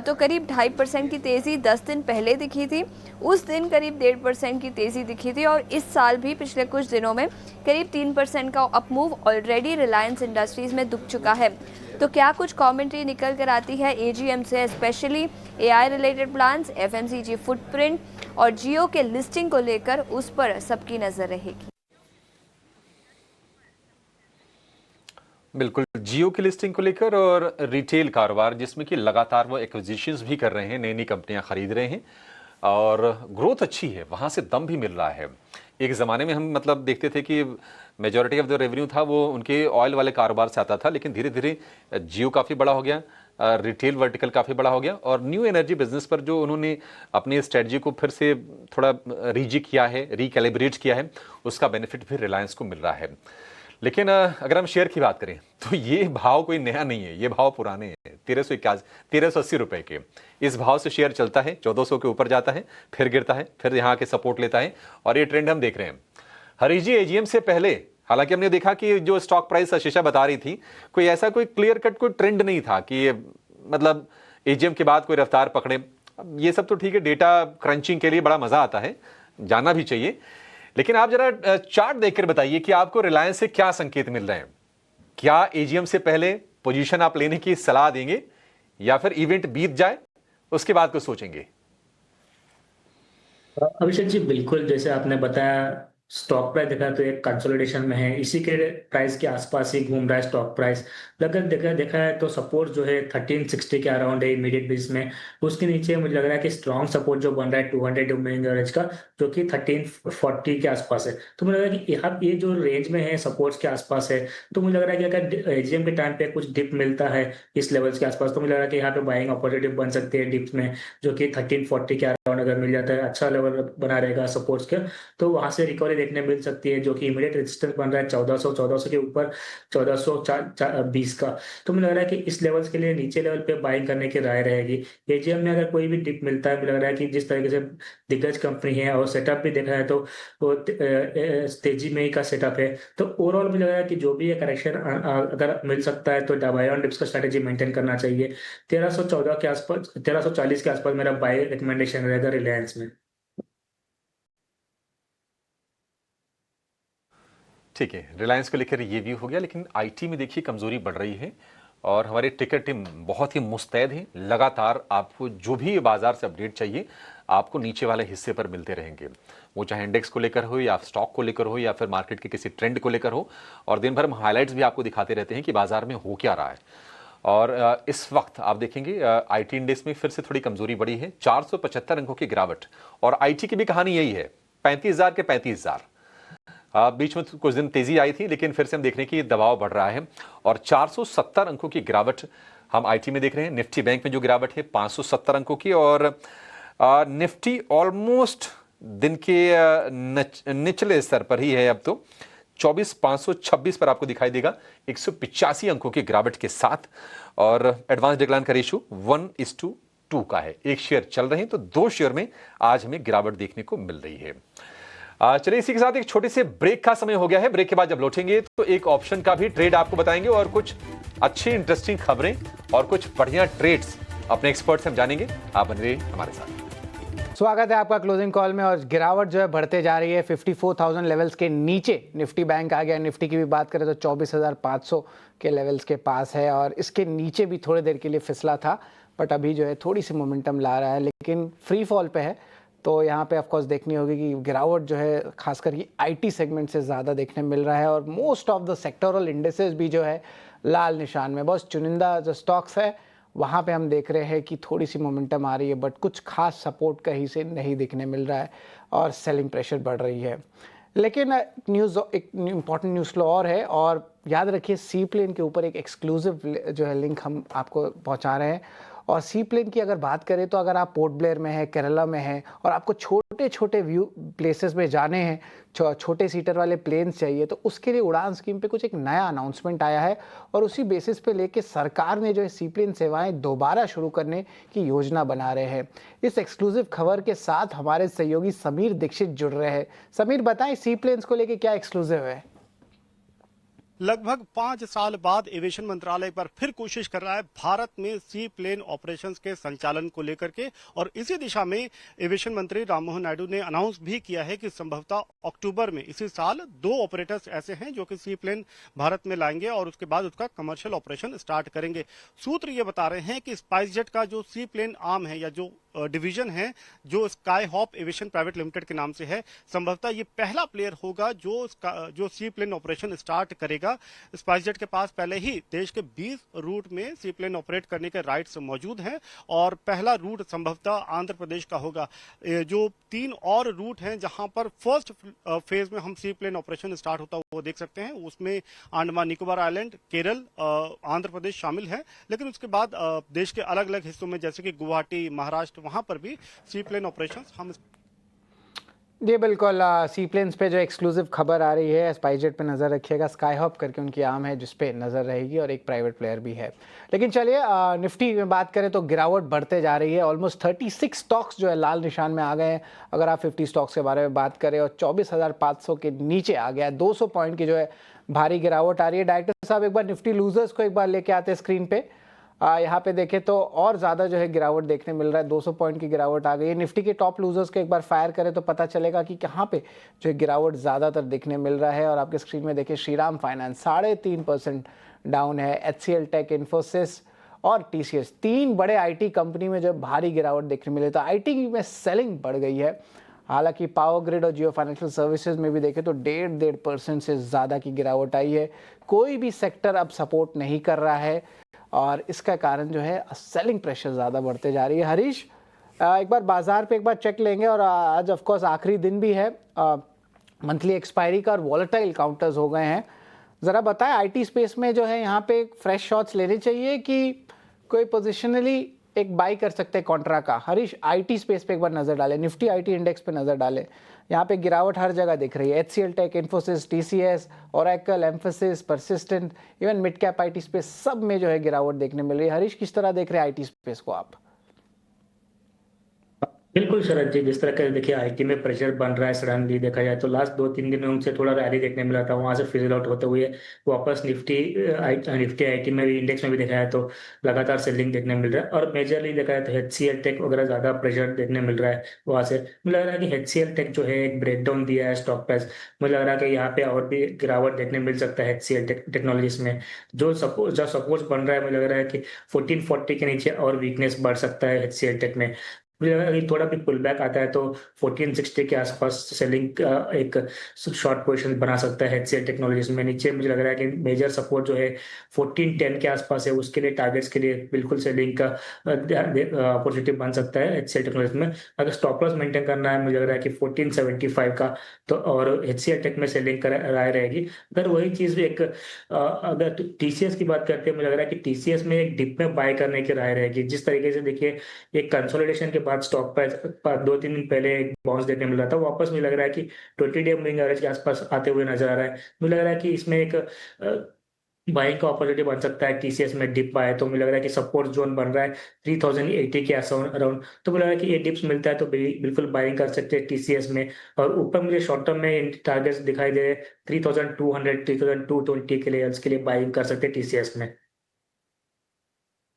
तो करीब 2.5% की तेज़ी 10 दिन पहले दिखी थी। उस दिन करीब 1.5% की तेज़ी दिखी थी और इस साल भी पिछले कुछ दिनों में करीब 3% का अपमूव ऑलरेडी रिलायंस इंडस्ट्रीज़ में दिख चुका है। तो क्या कुछ कमेंट्री निकल कर आती है एजीएम से, specially AI related plans, FMCG footprint और जियो के लिस्टिंग को लेकर, उस पर सबकी नज़र रहेगी। बिल्कुल, जियो की लिस्टिंग को लेकर और रिटेल कारोबार जिसमें कि लगातार वो एक्विजिशंस भी कर रहे हैं, नई नई कंपनियां खरीद रहे हैं और ग्रोथ अच्छी है, वहाँ से दम भी मिल रहा है। एक ज़माने में हम मतलब देखते थे कि मेजॉरिटी ऑफ द रेवेन्यू था वो उनके ऑयल वाले कारोबार से आता था, लेकिन धीरे धीरे जियो काफ़ी बड़ा हो गया, रिटेल वर्टिकल काफ़ी बड़ा हो गया और न्यू एनर्जी बिजनेस पर जो उन्होंने अपनी स्ट्रेटजी को फिर से थोड़ा रीजी किया है, रिकैलिब्रेट किया है, उसका बेनिफिट भी रिलायंस को मिल रहा है। लेकिन अगर हम शेयर की बात करें तो ये भाव कोई नया नहीं है, ये भाव पुराने हैं, 1380 रुपए के। इस भाव से शेयर चलता है, 1400 के ऊपर जाता है, फिर गिरता है, फिर यहाँ के सपोर्ट लेता है और ये ट्रेंड हम देख रहे हैं। हरीश जी, एजीएम से पहले हालांकि हमने देखा कि जो स्टॉक प्राइस आशीषा बता रही थी, कोई ऐसा कोई क्लियर कट कोई ट्रेंड नहीं था कि मतलब एजीएम के बाद कोई रफ्तार पकड़े। ये सब तो ठीक है, डेटा क्रंचिंग के लिए बड़ा मजा आता है, जाना भी चाहिए, लेकिन आप जरा चार्ट देखकर बताइए कि आपको रिलायंस से क्या संकेत मिल रहे हैं। क्या एजीएम से पहले पोजीशन आप लेने की सलाह देंगे या फिर इवेंट बीत जाए उसके बाद कुछ सोचेंगे? अभिषेक जी, बिल्कुल जैसे आपने बताया, स्टॉक प्राइस देखा तो एक कंसोलिडेशन में है, इसी के प्राइस के आसपास ही घूम रहा है स्टॉक प्राइस। अगर देखा है तो सपोर्ट जो है 1360 के अराउंड है इमीडिएट बेस में। उसके नीचे मुझे लग रहा है कि स्ट्रॉन्ग सपोर्ट जो बन रहा है 200 मूविंग एवरेज का, जो कि 1340 के आसपास है। तो मुझे लग रहा है कि यहाँ ये जो रेंज में है सपोर्ट्स के आसपास है, तो मुझे लग रहा है कि अगर एजीएम के टाइम पे कुछ डिप मिलता है इस लेवल्स के आसपास, तो मुझे लग रहा है कि यहाँ पे बाइंग अपॉर्चुनिटी बन सकती है डिप्स में, जो कि 1340 के अराउंड अगर मिल जाता है, अच्छा लेवल बना रहेगा सपोर्ट्स के, तो वहां से रिकवरी देखने मिल सकती है। जो कि इमीडिएट रेजिस्टेंस बन रहा है 1400 के ऊपर 1420 का। तो मुझे लग रहा है कि इस लेवल्स के लिए नीचे लेवल पे बाइंग करने की राय रहेगी। एजीएम में अगर कोई भी डिप मिलता है, मुझे लग रहा है कि जिस तरीके से दिग्गज कंपनी है और सेटअप भी देखा है तो वो तेजी में ही का सेटअप है, तो ओवरऑल मुझे लग रहा है कि जो भी है करेक्शन अगर मिल सकता है तो बाय ऑन डिप्स का स्ट्रेटेजी मेंटेन करना चाहिए। 1314 के आसपास, 1340 के आसपास मेरा बाय रिकमेंडेशन रहेगा रिलायंस में। ठीक है, रिलायंस को लेकर ये व्यू हो गया, लेकिन आईटी में देखिए कमजोरी बढ़ रही है और हमारे टिकर टीम बहुत ही मुस्तैद है। लगातार आपको जो भी बाजार से अपडेट चाहिए आपको नीचे वाले हिस्से पर मिलते रहेंगे, वो चाहे इंडेक्स को लेकर हो या स्टॉक को लेकर हो या फिर मार्केट के किसी ट्रेंड को लेकर हो, और दिन भर हम हाईलाइट्स भी आपको दिखाते रहते हैं कि बाजार में हो क्या रहा है। और इस वक्त आप देखेंगे आईटी इंडेक्स में फिर से थोड़ी कमजोरी बढ़ी है, 475 अंकों की गिरावट। और आईटी की भी कहानी यही है, 35,000 के 35,000। बीच में कुछ दिन तेजी आई थी, लेकिन फिर से हम देख रहे हैं कि दबाव बढ़ रहा है और 470 अंकों की गिरावट हम आईटी में देख रहे हैं। निफ्टी बैंक में जो गिरावट है 570 अंकों की, और निफ्टी ऑलमोस्ट दिन के निचले स्तर पर ही है अब तो, 24,526 पर आपको दिखाई देगा, 185 अंकों की गिरावट के साथ। और एडवांस डिक्लाइन का रेशियो 1:2 का है। एक शेयर चल रहे हैं तो 2 शेयर में आज हमें गिरावट देखने को मिल रही है। चलिए, इसी के साथ एक छोटे से ब्रेक का समय हो गया है। ब्रेक के बाद जब लौटेंगे तो एक ऑप्शन का भी ट्रेड आपको बताएंगे और कुछ अच्छी इंटरेस्टिंग खबरें और कुछ बढ़िया ट्रेड्स अपने एक्सपर्ट से हम जानेंगे। आप बने रहिए हमारे साथ। स्वागत है आपका क्लोजिंग कॉल में। और गिरावट जो है बढ़ते जा रही है, 54,000 लेवल्स के नीचे निफ्टी बैंक आ गया। निफ्टी की भी बात करें तो 24,500 के लेवल्स के पास है और इसके नीचे भी थोड़ी देर के लिए फिसला था, बट अभी जो है थोड़ी सी मोमेंटम ला रहा है, लेकिन फ्री फॉल पे है। तो यहाँ पे ऑफकोर्स देखनी होगी कि गिरावट जो है खासकर कि आईटी सेगमेंट से ज़्यादा देखने मिल रहा है और most of the sectoral indices भी जो है लाल निशान में। बस चुनिंदा जो स्टॉक्स है वहाँ पे हम देख रहे हैं कि थोड़ी सी मोमेंटम आ रही है, बट कुछ खास सपोर्ट कहीं से नहीं दिखने मिल रहा है और सेलिंग प्रेशर बढ़ रही है। लेकिन न्यूज़ एक इम्पॉर्टेंट न्यूज़ फ्लो और है, और याद रखिए सी प्लेन के ऊपर एक एक्सक्लूसिव जो है लिंक हम आपको पहुंचा रहे हैं। और सी प्लेन की अगर बात करें तो अगर आप पोर्ट ब्लेयर में है, केरला में है, और आपको छोटे छोटे व्यू प्लेसेस में जाने हैं, छोटे सीटर वाले प्लेन्स चाहिए, तो उसके लिए उड़ान स्कीम पे कुछ एक नया अनाउंसमेंट आया है, और उसी बेसिस पे लेके सरकार ने जो है सी प्लेन सेवाएं दोबारा शुरू करने की योजना बना रहे हैं। इस एक्सक्लूसिव खबर के साथ हमारे सहयोगी समीर दीक्षित जुड़ रहे हैं। समीर, बताएं सी प्लेन्स को लेके क्या एक्सक्लूसिव है? लगभग 5 साल बाद एविएशन मंत्रालय एक बार फिर कोशिश कर रहा है भारत में सी प्लेन ऑपरेशंस के संचालन को लेकर के, और इसी दिशा में एविएशन मंत्री राममोहन नायडू ने अनाउंस भी किया है कि संभवतः अक्टूबर में इसी साल 2 ऑपरेटर्स ऐसे हैं जो कि सी प्लेन भारत में लाएंगे और उसके बाद उसका कमर्शियल ऑपरेशन स्टार्ट करेंगे। सूत्र ये बता रहे हैं कि स्पाइसजेट का जो सी प्लेन आर्म है या जो डिवीजन है, जो sky hop aviation private limited के नाम से है, संभवतः ये पहला प्लेयर होगा जो सी प्लेन ऑपरेशन स्टार्ट करेगा। स्पाइसजेट के पास पहले ही देश के 20 रूट में सी प्लेन ऑपरेट करने के राइट्स मौजूद हैं, और पहला रूट संभवतः आंध्र प्रदेश का होगा। जो 3 और रूट हैं जहां पर फर्स्ट फेज में हम सी प्लेन ऑपरेशन स्टार्ट होता वो देख सकते हैं, उसमें अंडमान निकोबार आइलैंड, केरल, आंध्र प्रदेश शामिल है। लेकिन उसके बाद देश के अलग अलग हिस्सों में जैसे कि गुवाहाटी, महाराष्ट्र, वहां पर भी सी प्लेन ऑपरेशन हम जी बिल्कुल। सी प्लेन्स पे जो एक्सक्लूसिव खबर आ रही है, स्पाइसजेट पे नज़र रखिएगा, स्काई हॉप करके उनकी आर्म है जिस पे नज़र रहेगी, और एक प्राइवेट प्लेयर भी है। लेकिन चलिए निफ्टी में बात करें तो गिरावट बढ़ते जा रही है। ऑलमोस्ट 36 स्टॉक्स जो है लाल निशान में आ गए हैं। अगर आप 50 स्टॉक्स के बारे में बात करें, और 24,500 के नीचे आ गया, 200 पॉइंट की जो है भारी गिरावट आ रही है। डायरेक्टर साहब, एक बार निफ्टी लूजर्स को एक बार लेके आते हैं स्क्रीन पे। यहाँ पे देखें तो और ज़्यादा जो है गिरावट देखने मिल रहा है, 200 पॉइंट की गिरावट आ गई है। निफ्टी के टॉप लूजर्स को एक बार फायर करें तो पता चलेगा कि कहाँ पे जो है गिरावट ज़्यादातर देखने मिल रहा है। और आपके स्क्रीन में देखिए श्रीराम फाइनेंस 3.5% डाउन है, HCL टेक, इन्फोसिस और TCS, 3 बड़े IT कंपनी में जो भारी गिरावट देखने मिले। तो IT में सेलिंग बढ़ गई है। हालांकि पावर ग्रिड और जियो फाइनेंशियल सर्विसेज में भी देखें तो 1.5% से ज़्यादा की गिरावट आई है। कोई भी सेक्टर अब सपोर्ट नहीं कर रहा है, और इसका कारण जो है सेलिंग प्रेशर ज़्यादा बढ़ते जा रही है। हरीश, एक बार बाजार पे एक बार चेक लेंगे, और आज ऑफ कोर्स आखिरी दिन भी है मंथली एक्सपायरी का, और वॉलेटाइल काउंटर्स हो गए हैं। ज़रा बताएं IT स्पेस में जो है यहाँ पे फ्रेश शॉट्स लेने चाहिए कि कोई पोजिशनली एक बाई कर सकते हैं कॉन्ट्रा का? हरीश, IT स्पेस पे एक बार नज़र डालें, निफ्टी IT इंडेक्स पे नज़र डालें। यहाँ पे गिरावट हर जगह दिख रही है। HCL tech, Infosys, TCS, Oracle, Mphasis, Persistent, even mid cap IT space, सब में जो है गिरावट देखने मिल रही है। हरीश, किस तरह देख रहे हैं IT स्पेस को आप? बिल्कुल शरद जी, जिस तरह का देखिए IT में प्रेशर बन रहा है सडनली देखा जाए तो लास्ट 2-3 दिन में उनसे थोड़ा रैली देखने मिला था, वहां से फिजल आउट होते हुए वापस निफ्टी IT में भी, इंडेक्स में भी देखा जाए तो लगातार सेलिंग देखने मिल रहा है। और मेजरली देखा जाए तो HCL टेक वगैरह ज्यादा प्रेशर देखने मिल रहा है वहां से। मुझे लग रहा है कि HCL टेक जो है एक ब्रेकडाउन दिया है स्टॉक प्राइस। मुझे लग रहा है कि यहाँ पे और भी गिरावट देखने मिल सकता है HCL टेक्नोलॉजीज में। जो सपोर्ट बन रहा है, मुझे लग रहा है कि 1440 के नीचे और वीकनेस बढ़ सकता है HCL टेक में। मुझे लगा कि थोड़ा भी पुल बैक आता है तो 1460 के आसपास सेलिंग का एक शॉर्ट पोजीशन बना सकता है HCL टेक्नोलॉजीज में। नीचे मुझे लग रहा है कि मेजर सपोर्ट जो है 1410 के आसपास है, उसके लिए टारगेट्स के लिए बिल्कुल सेलिंग का अपॉर्चुनिटी बन सकता है HCL टेक्नोलॉजीज में। अगर स्टॉप लॉस मेंटेन करना है, मुझे लग रहा है कि 1475 का तो, और HCL टेक में सेलिंग का राय रहेगी। अगर वही चीज एक अगर TCS की बात करते हैं, मुझे लग रहा है कि TCS में एक डिप में बाय करने की राय रहेगी। जिस तरीके से देखिए एक कंसोलिडेशन के बाद स्टॉक प्राइस 2-3 दिन पहले एक बाउंस देखने मिल रहा था, वापस मुझे लग रहा है कि 20 डे मूविंग एवरेज के आसपास आते हुए नजर आ रहा है। मुझे लग रहा है कि इसमें एक बाइंग का अपॉर्चुनिटी बन सकता है। TCS में डिप आए तो मुझे लग रहा है कि सपोर्ट जोन बन रहा है 3080 के अराउंड, तो मुझे लग रहा है कि ये डिप्स मिलता है तो बिल्कुल बाइंग कर सकते हैं TCS में। और ऊपर मुझे शॉर्ट टर्म में टारगेट्स दिखाई दे रहे हैं 3200, 3220 के लिए बाइंग कर सकते हैं TCS में।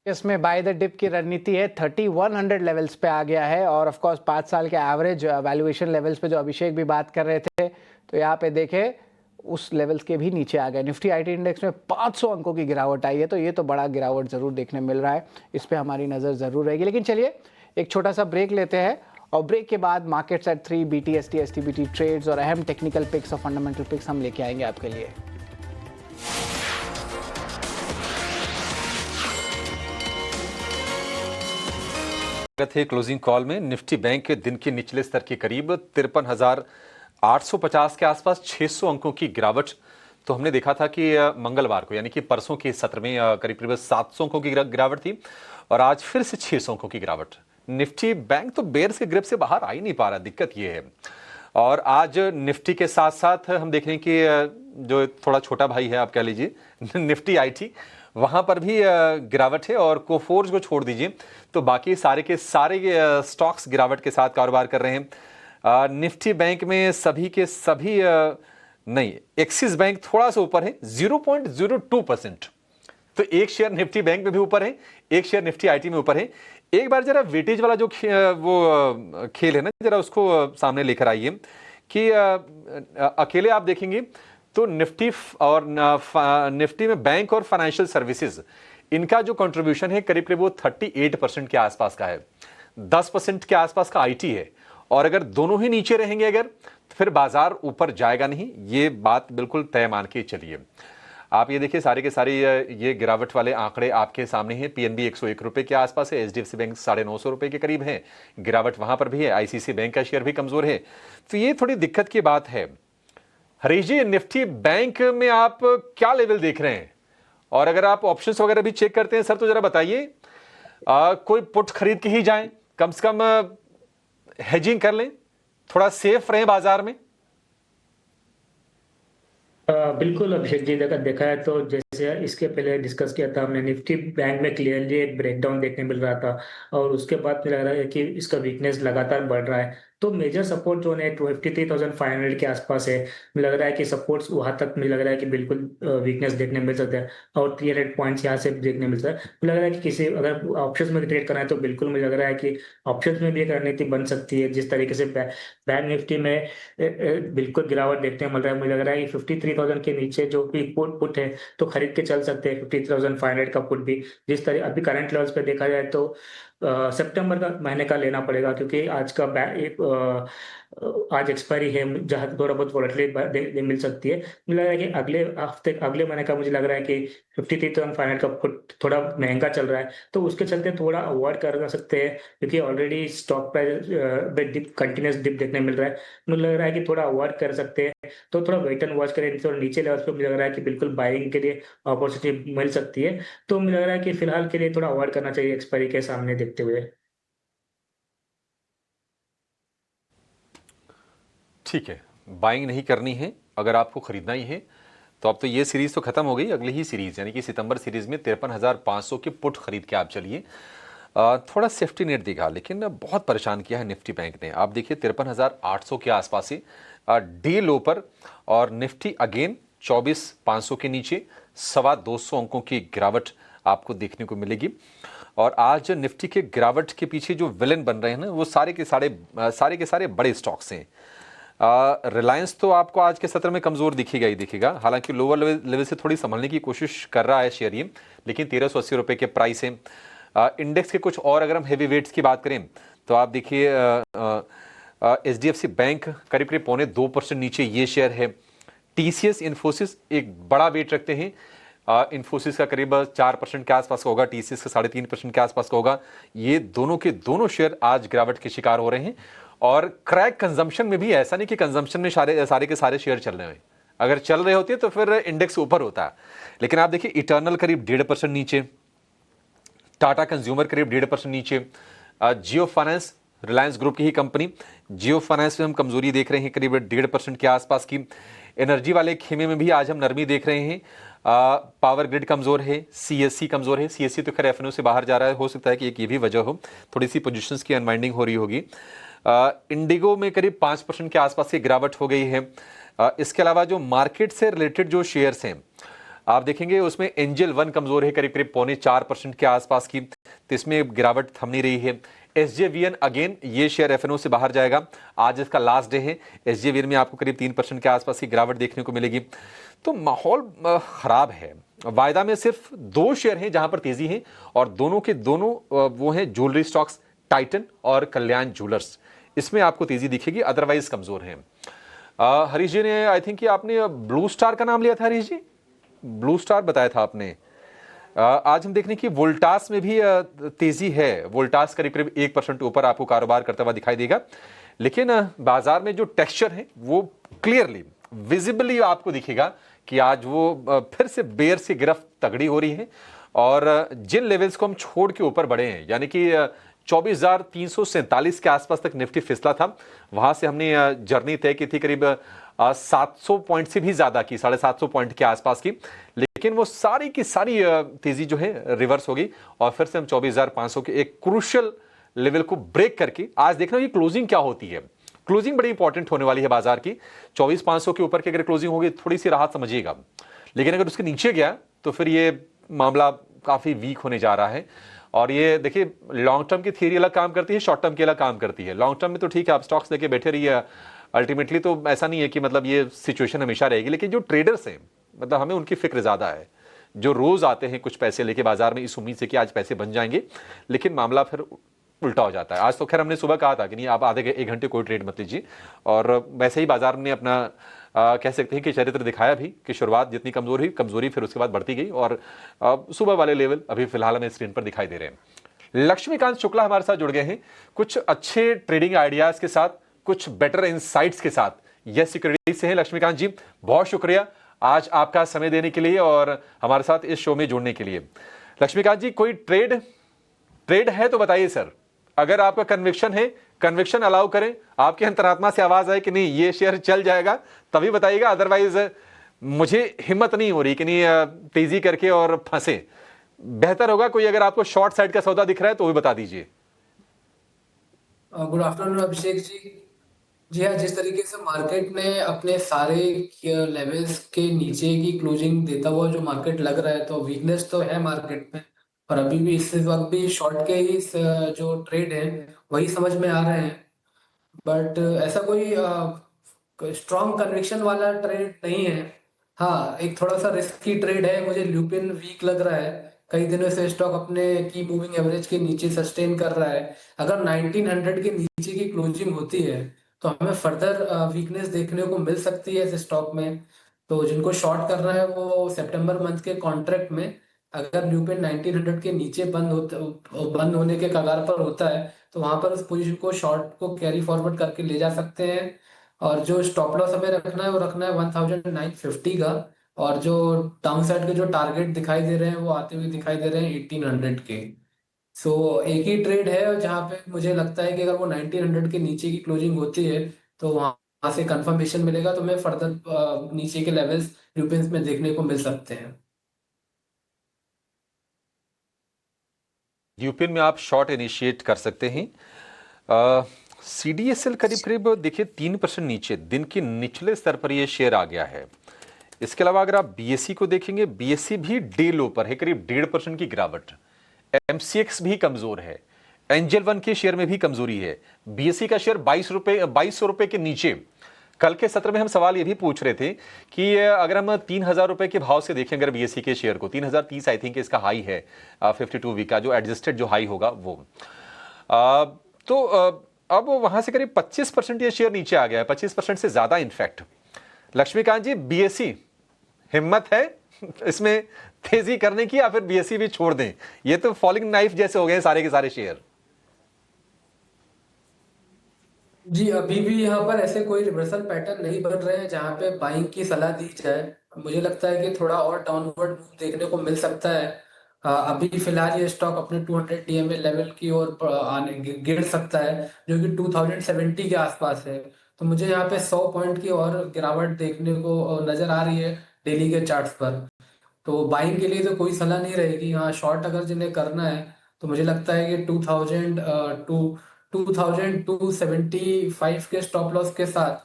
इसमें बाय द डिप की रणनीति है, 3100 लेवल्स पे आ गया है, और ऑफ कोर्स 5 साल के एवरेज वैल्यूएशन लेवल्स पे जो अभिषेक भी बात कर रहे थे, तो यहाँ पे देखें उस लेवल्स के भी नीचे आ गए। निफ्टी IT इंडेक्स में 500 अंकों की गिरावट आई है, तो ये तो बड़ा गिरावट ज़रूर देखने मिल रहा है, इस पर हमारी नज़र ज़रूर रहेगी। लेकिन चलिए एक छोटा सा ब्रेक लेते हैं, और ब्रेक के बाद markets at 3, BTST, STBT trades और अहम टेक्निकल पिक्स और फंडामेंटल पिक्स हम लेके आएंगे आपके लिए। थे क्लोजिंग कॉल में निफ्टी बैंक के दिन के निचले स्तर के करीब 53,000 850 के आसपास 600 अंकों की गिरावट तो हमने देखा था कि मंगलवार को यानी कि परसों के सत्र में करीब करीब 700 अंकों की गिरावट थी और आज फिर से 600 अंकों की गिरावट। निफ्टी बैंक तो बेयर्स के ग्रिप से बाहर आ ही नहीं पा रहा, दिक्कत ये है। और आज निफ्टी के साथ साथ हम देख रहे हैं कि जो थोड़ा छोटा भाई है आप कह लीजिए निफ्टी आईटी, वहां पर भी गिरावट है और कोफोर्ज को छोड़ दीजिए तो बाकी सारे के सारे स्टॉक्स गिरावट के साथ कारोबार कर रहे हैं। निफ्टी बैंक में सभी के सभी नहीं, एक्सिस बैंक थोड़ा सा ऊपर है 0.02%। तो एक शेयर निफ्टी बैंक में भी ऊपर है, एक शेयर निफ्टी आईटी में ऊपर है। एक बार जरा वेटेज वाला जो वो खेल है ना, जरा उसको सामने लेकर आइए कि अकेले आप देखेंगे तो निफ्टी और निफ्टी में बैंक और फाइनेंशियल सर्विसेज इनका जो कंट्रीब्यूशन है करीब करीब वो 38% के आसपास का है, 10% के आसपास का आईटी है। और अगर दोनों ही नीचे रहेंगे अगर तो फिर बाजार ऊपर जाएगा नहीं, ये बात बिल्कुल तय मान के चलिए। आप ये देखिए सारे के सारे ये गिरावट वाले आंकड़े आपके सामने हैं। पीएनबी 101 रुपए के आसपास है, एचडीएफसी बैंक 950 रुपए के करीब है, गिरावट वहां पर भी है। आईसीसी बैंक का शेयर भी कमजोर है, तो ये थोड़ी दिक्कत की बात है। हरीश जी, निफ्टी बैंक में आप क्या लेवल देख रहे हैं? और अगर आप ऑप्शंस वगैरह भी चेक करते हैं सर तो जरा बताइए, कोई पुट खरीद के ही जाएं, कम से कम हेजिंग कर लें, थोड़ा सेफ रहें बाजार में? बिल्कुल अभिषेक जी, देखा है तो जैसे इसके पहले डिस्कस किया था हमने, निफ्टी बैंक में क्लियरली एक ब्रेकडाउन देखने मिल रहा था और उसके बाद मुझे लग रहा है कि इसका वीकनेस लगातार बढ़ रहा है। तो मेजर सपोर्ट जो है 53,500 के आसपास है। मुझे लग रहा है कि सपोर्ट्स वहां तक मुझे लग रहा है कि बिल्कुल वीकनेस देखने मिल सकता है और 300 पॉइंट्स यहाँ से देखने मिल सकता है। मुझे लग रहा है कि किसी अगर ऑप्शंस में ट्रेड करना है तो बिल्कुल मुझे लग रहा है कि ऑप्शंस में भी एक रणनीति बन सकती है। जिस तरीके से बैंक निफ्टी में बिल्कुल गिरावट देखने को मिल रहा है, मुझे लग रहा है कि 53,000 के नीचे जो भी पुट है तो खरीद के चल सकते हैं। 53,500 का पुट भी जिस तरह अभी करंट लेवल्स पे देखा जाए तो सितंबर का महीने का लेना पड़ेगा, क्योंकि आज का आज एक्सपायरी है जहां थोड़ा बहुत वॉलेटिलिटी मिल सकती है। मुझे लग रहा है कि अगले हफ्ते अगले महीने का मुझे लग रहा है कि 53,500 का पुट थोड़ा महंगा चल रहा है, तो उसके चलते थोड़ा अवॉइड कर सकते हैं, क्योंकि already stock price continuous dip देखने मिल रहा है। मुझे लग रहा है कि थोड़ा अवॉइड कर सकते हैं, तो थोड़ा वेट एंड वॉच करें। थोड़ा नीचे लेवल पे मुझे लग रहा है कि बिल्कुल बाइंग के लिए अपॉर्चुनिटी मिल सकती है। तो मुझे लग रहा है कि फिलहाल के लिए थोड़ा अवॉइड करना चाहिए एक्सपायरी के सामने देखते हुए। ठीक है, बाइंग नहीं करनी है, अगर आपको खरीदना ही है तो अब तो ये सीरीज तो खत्म हो गई। अगली ही सीरीज यानी कि सितंबर सीरीज में 53,500 के पुट खरीद के आप चलिए, थोड़ा सेफ्टी नेट देगा। लेकिन बहुत परेशान किया है निफ्टी बैंक ने। आप देखिए 53,800 के आसपास से डे लो पर, और निफ्टी अगेन 24,500 के नीचे 225 अंकों की गिरावट आपको देखने को मिलेगी। और आज निफ्टी के गिरावट के पीछे जो विलेन बन रहे हैं ना, वो सारे के सारे बड़े स्टॉक्स हैं। रिलायंस तो आपको आज के सत्र में कमजोर दिखेगा ही दिखेगा, हालांकि लोअर लेवल से थोड़ी संभलने की कोशिश कर रहा है शेयर ये, लेकिन 1380 रुपए के प्राइस है। इंडेक्स के कुछ और अगर हम हेवी वेट्स की बात करें तो आप देखिए एचडीएफसी बैंक करीब करीब 2.25% नीचे ये शेयर है। टीसीएस इन्फोसिस एक बड़ा वेट रखते हैं, इन्फोसिस का करीब 4% के आसपास का होगा, टीसीएस का 3.5% के आसपास का होगा। ये दोनों के दोनों शेयर आज गिरावट के शिकार हो रहे हैं। और क्रैक कंजम्पशन में भी ऐसा नहीं कि कंजम्पशन में सारे के सारे शेयर चल रहे हैं, अगर चल रहे होते तो फिर इंडेक्स ऊपर होता है। लेकिन आप देखिए इटर्नल करीब 1.5% नीचे, टाटा कंज्यूमर करीब 1.5% नीचे, जियो फाइनेंस रिलायंस ग्रुप की ही कंपनी, जियो फाइनेंस में हम कमजोरी देख रहे हैं करीब 1.5% के आसपास की। एनर्जी वाले खेमे में भी आज हम नरमी देख रहे हैं। पावर ग्रिड कमजोर है, सीएससी कमजोर है। सीएससी तो खैर एफएनओ से बाहर जा रहा है, हो सकता है कि एक ये भी वजह हो, थोड़ी सी पोजीशंस की अनवाइंडिंग हो रही होगी। इंडिगो में करीब 5% के आसपास की गिरावट हो गई है। इसके अलावा जो मार्केट से रिलेटेड जो शेयर्स हैं आप देखेंगे उसमें एंजल वन कमजोर है करीब करीब 4.25% के आसपास की, तो इसमें गिरावट थम नहीं रही है। एसजेवीएन अगेन ये शेयर एफएनओ से बाहर जाएगा, आज इसका लास्ट डे है। एसजेवीएन में आपको करीब 3% के आसपास की गिरावट देखने को मिलेगी। तो माहौल खराब है। वायदा में सिर्फ 2 शेयर हैं जहां पर तेजी है, और दोनों के दोनों वो हैं ज्वेलरी स्टॉक्स, टाइटन और कल्याण ज्वेलर्स। इसमें आपको तेजी दिखेगी, अदरवाइज कमजोर है। हरीश जी ने आई थिंक आपने ब्लू स्टार का नाम लिया था, हरीश जी ब्लू स्टार बताया था आपने। आज हम देख रहे हैं कि वोल्टास में भी तेजी है। वोल्टास करीब करीब 1% ऊपर आपको कारोबार करता हुआ दिखाई देगा। लेकिन बाजार में जो टेक्सचर है वो क्लियरली विजिबली आपको दिखेगा कि आज वो फिर से बेयर से गिरफ्त तगड़ी हो रही है और जिन लेवल्स को हम छोड़ के ऊपर बढ़े हैं, यानी कि 24,347 के आसपास तक निफ्टी फिसला था, वहां से हमने जर्नी तय की थी करीब 700 पॉइंट से भी ज्यादा की, 750 पॉइंट के आसपास की, लेकिन वो सारी की सारी तेजी जो है रिवर्स हो गई और फिर से हम 24,500 के एक क्रूशियल लेवल को ब्रेक करके आज देखना ये क्लोजिंग क्या होती है। क्लोजिंग बड़ी इंपॉर्टेंट होने वाली है बाजार की। 24,500 के ऊपर की अगर क्लोजिंग होगी थोड़ी सी राहत समझिएगा, लेकिन अगर उसके नीचे गया तो फिर ये मामला काफी वीक होने जा रहा है। और ये देखिए लॉन्ग टर्म की थियरी अलग काम करती है, शॉर्ट टर्म की अलग काम करती है। लॉन्ग टर्म में तो ठीक है आप स्टॉक्स लेके बैठे रहिए, अल्टीमेटली तो ऐसा नहीं है कि मतलब ये सिचुएशन हमेशा रहेगी, लेकिन जो ट्रेडर्स हैं मतलब हमें उनकी फिक्र ज्यादा है, जो रोज आते हैं कुछ पैसे लेके बाजार में इस उम्मीद से कि आज पैसे बन जाएंगे, लेकिन मामला फिर उल्टा हो जाता है। आज तो खैर हमने सुबह कहा था कि नहीं आप आधे एक घंटे कोई ट्रेड मत लीजिए, और वैसे ही बाजार ने अपना कह सकते हैं कि चरित्र दिखाया भी कि शुरुआत जितनी कमजोर हुई, कमजोरी फिर उसके बाद बढ़ती गई और सुबह वाले लेवल अभी फिलहाल हमें स्क्रीन पर दिखाई दे रहे हैं। लक्ष्मीकांत शुक्ला हमारे साथ जुड़ गए हैं कुछ अच्छे ट्रेडिंग आइडियाज के साथ, कुछ बेटर इंसाइट्स के साथ। यस सिक्योरिटी से हैं लक्ष्मीकांत जी, बहुत शुक्रिया आज आपका समय देने के लिए और हमारे साथ इस शो में जुड़ने के लिए। लक्ष्मीकांत जी कोई ट्रेड है तो बताइए सर, अगर आपका कन्विक्शन है, कन्विक्शन अलाउ करें, आपके अंतरात्मा से आवाज आए कि नहीं ये शेयर चल जाएगा तभी बताइएगा, अदरवाइज मुझे हिम्मत नहीं हो रही कि नहीं तेजी करके और फंसे। बेहतर होगा कोई अगर आपको शॉर्ट साइड का सौदा दिख रहा है तो वो भी बता दीजिए। गुड आफ्टरनून अभिषेक जी। जी हाँ, जिस तरीके से मार्केट ने अपने सारे लेवल्स के नीचे की क्लोजिंग देता हुआ जो मार्केट लग रहा है, तो वीकनेस तो है मार्केट में और अभी भी इस वक्त भी शॉर्ट के ही जो ट्रेड है वही समझ में आ रहे हैं। बट ऐसा कोई स्ट्रॉन्ग कन्विक्शन वाला ट्रेड नहीं है। हाँ, एक थोड़ा सा रिस्की ट्रेड है, मुझे ल्यूपिन वीक लग रहा है। कई दिनों से स्टॉक अपने की मूविंग एवरेज के नीचे सस्टेन कर रहा है। अगर 1900 के नीचे की क्लोजिंग होती है तो हमें फर्दर वीकनेस देखने को मिल सकती है इस स्टॉक में। तो जिनको शॉर्ट करना है वो सितंबर मंथ के कॉन्ट्रैक्ट में अगर ल्यूपिन 1900 के नीचे बंद होने के कगार पर होता है तो वहां पर उस पोजीशन को शॉर्ट को कैरी फॉरवर्ड करके ले जा सकते हैं। और जो स्टॉप लॉस हमें रखना है वो रखना है 1950 का, और जो डाउन साइड के जो टारगेट दिखाई दे रहे हैं वो आते हुए दिखाई दे रहे हैं 1800 के। सो एक ही ट्रेड है जहां पे मुझे लगता है कि अगर वो 1900 के नीचे की क्लोजिंग होती है तो वहां से कंफर्मेशन मिलेगा, तो हमें फर्दर नीचे के लेवल्स ल्यूपिन्स में देखने को मिल सकते हैं। ल्यूपिन में आप शॉर्ट इनिशिएट कर सकते हैं। सीडीएसएल करीब करीब देखिए 3% नीचे, दिन के निचले स्तर पर यह शेयर आ गया है। इसके अलावा अगर आप बीएससी को देखेंगे, बीएससी भी डे लो पर है, करीब 1.5% की गिरावट। एमसीएक्स भी कमजोर है, एंजल वन के शेयर में भी कमजोरी है। बीएससी का शेयर 2200 रुपए के नीचे। कल के सत्र में हम सवाल ये भी पूछ रहे थे कि अगर हम 3,000 रुपए के भाव से देखें अगर बीएससी के शेयर को, 3,030 आई थिंक इसका हाई है 52 वीक का, जो एडजस्टेड जो हाई होगा वो तो अब वहां से करीब 25% ये शेयर नीचे आ गया है, 25% से ज्यादा इनफैक्ट। लक्ष्मीकांत जी बीएससी हिम्मत है इसमें तेजी करने की या फिर बीएससी भी छोड़ दें? ये तो फॉलिंग नाइफ जैसे हो गए सारे के सारे शेयर। जी, अभी भी यहाँ पर ऐसे कोई रिवर्सल पैटर्न नहीं बन रहे हैं जहाँ पे बाइंग की सलाह दी जाए। मुझे लगता है कि थोड़ा और डाउनवर्ड मूव देखने को मिल सकता है। अभी फिलहाल ये स्टॉक अपने 200 डीएमए लेवल की ओर आने गिर सकता है जो कि 2070 के आसपास है। तो मुझे यहाँ पे 100 पॉइंट की और गिरावट देखने को नजर आ रही है डेली के चार्ट्स पर। तो बाइंग के लिए तो कोई सलाह नहीं रहेगी। हाँ, शॉर्ट अगर जिन्हें करना है तो मुझे लगता है कि 2275 के स्टॉप लॉस के साथ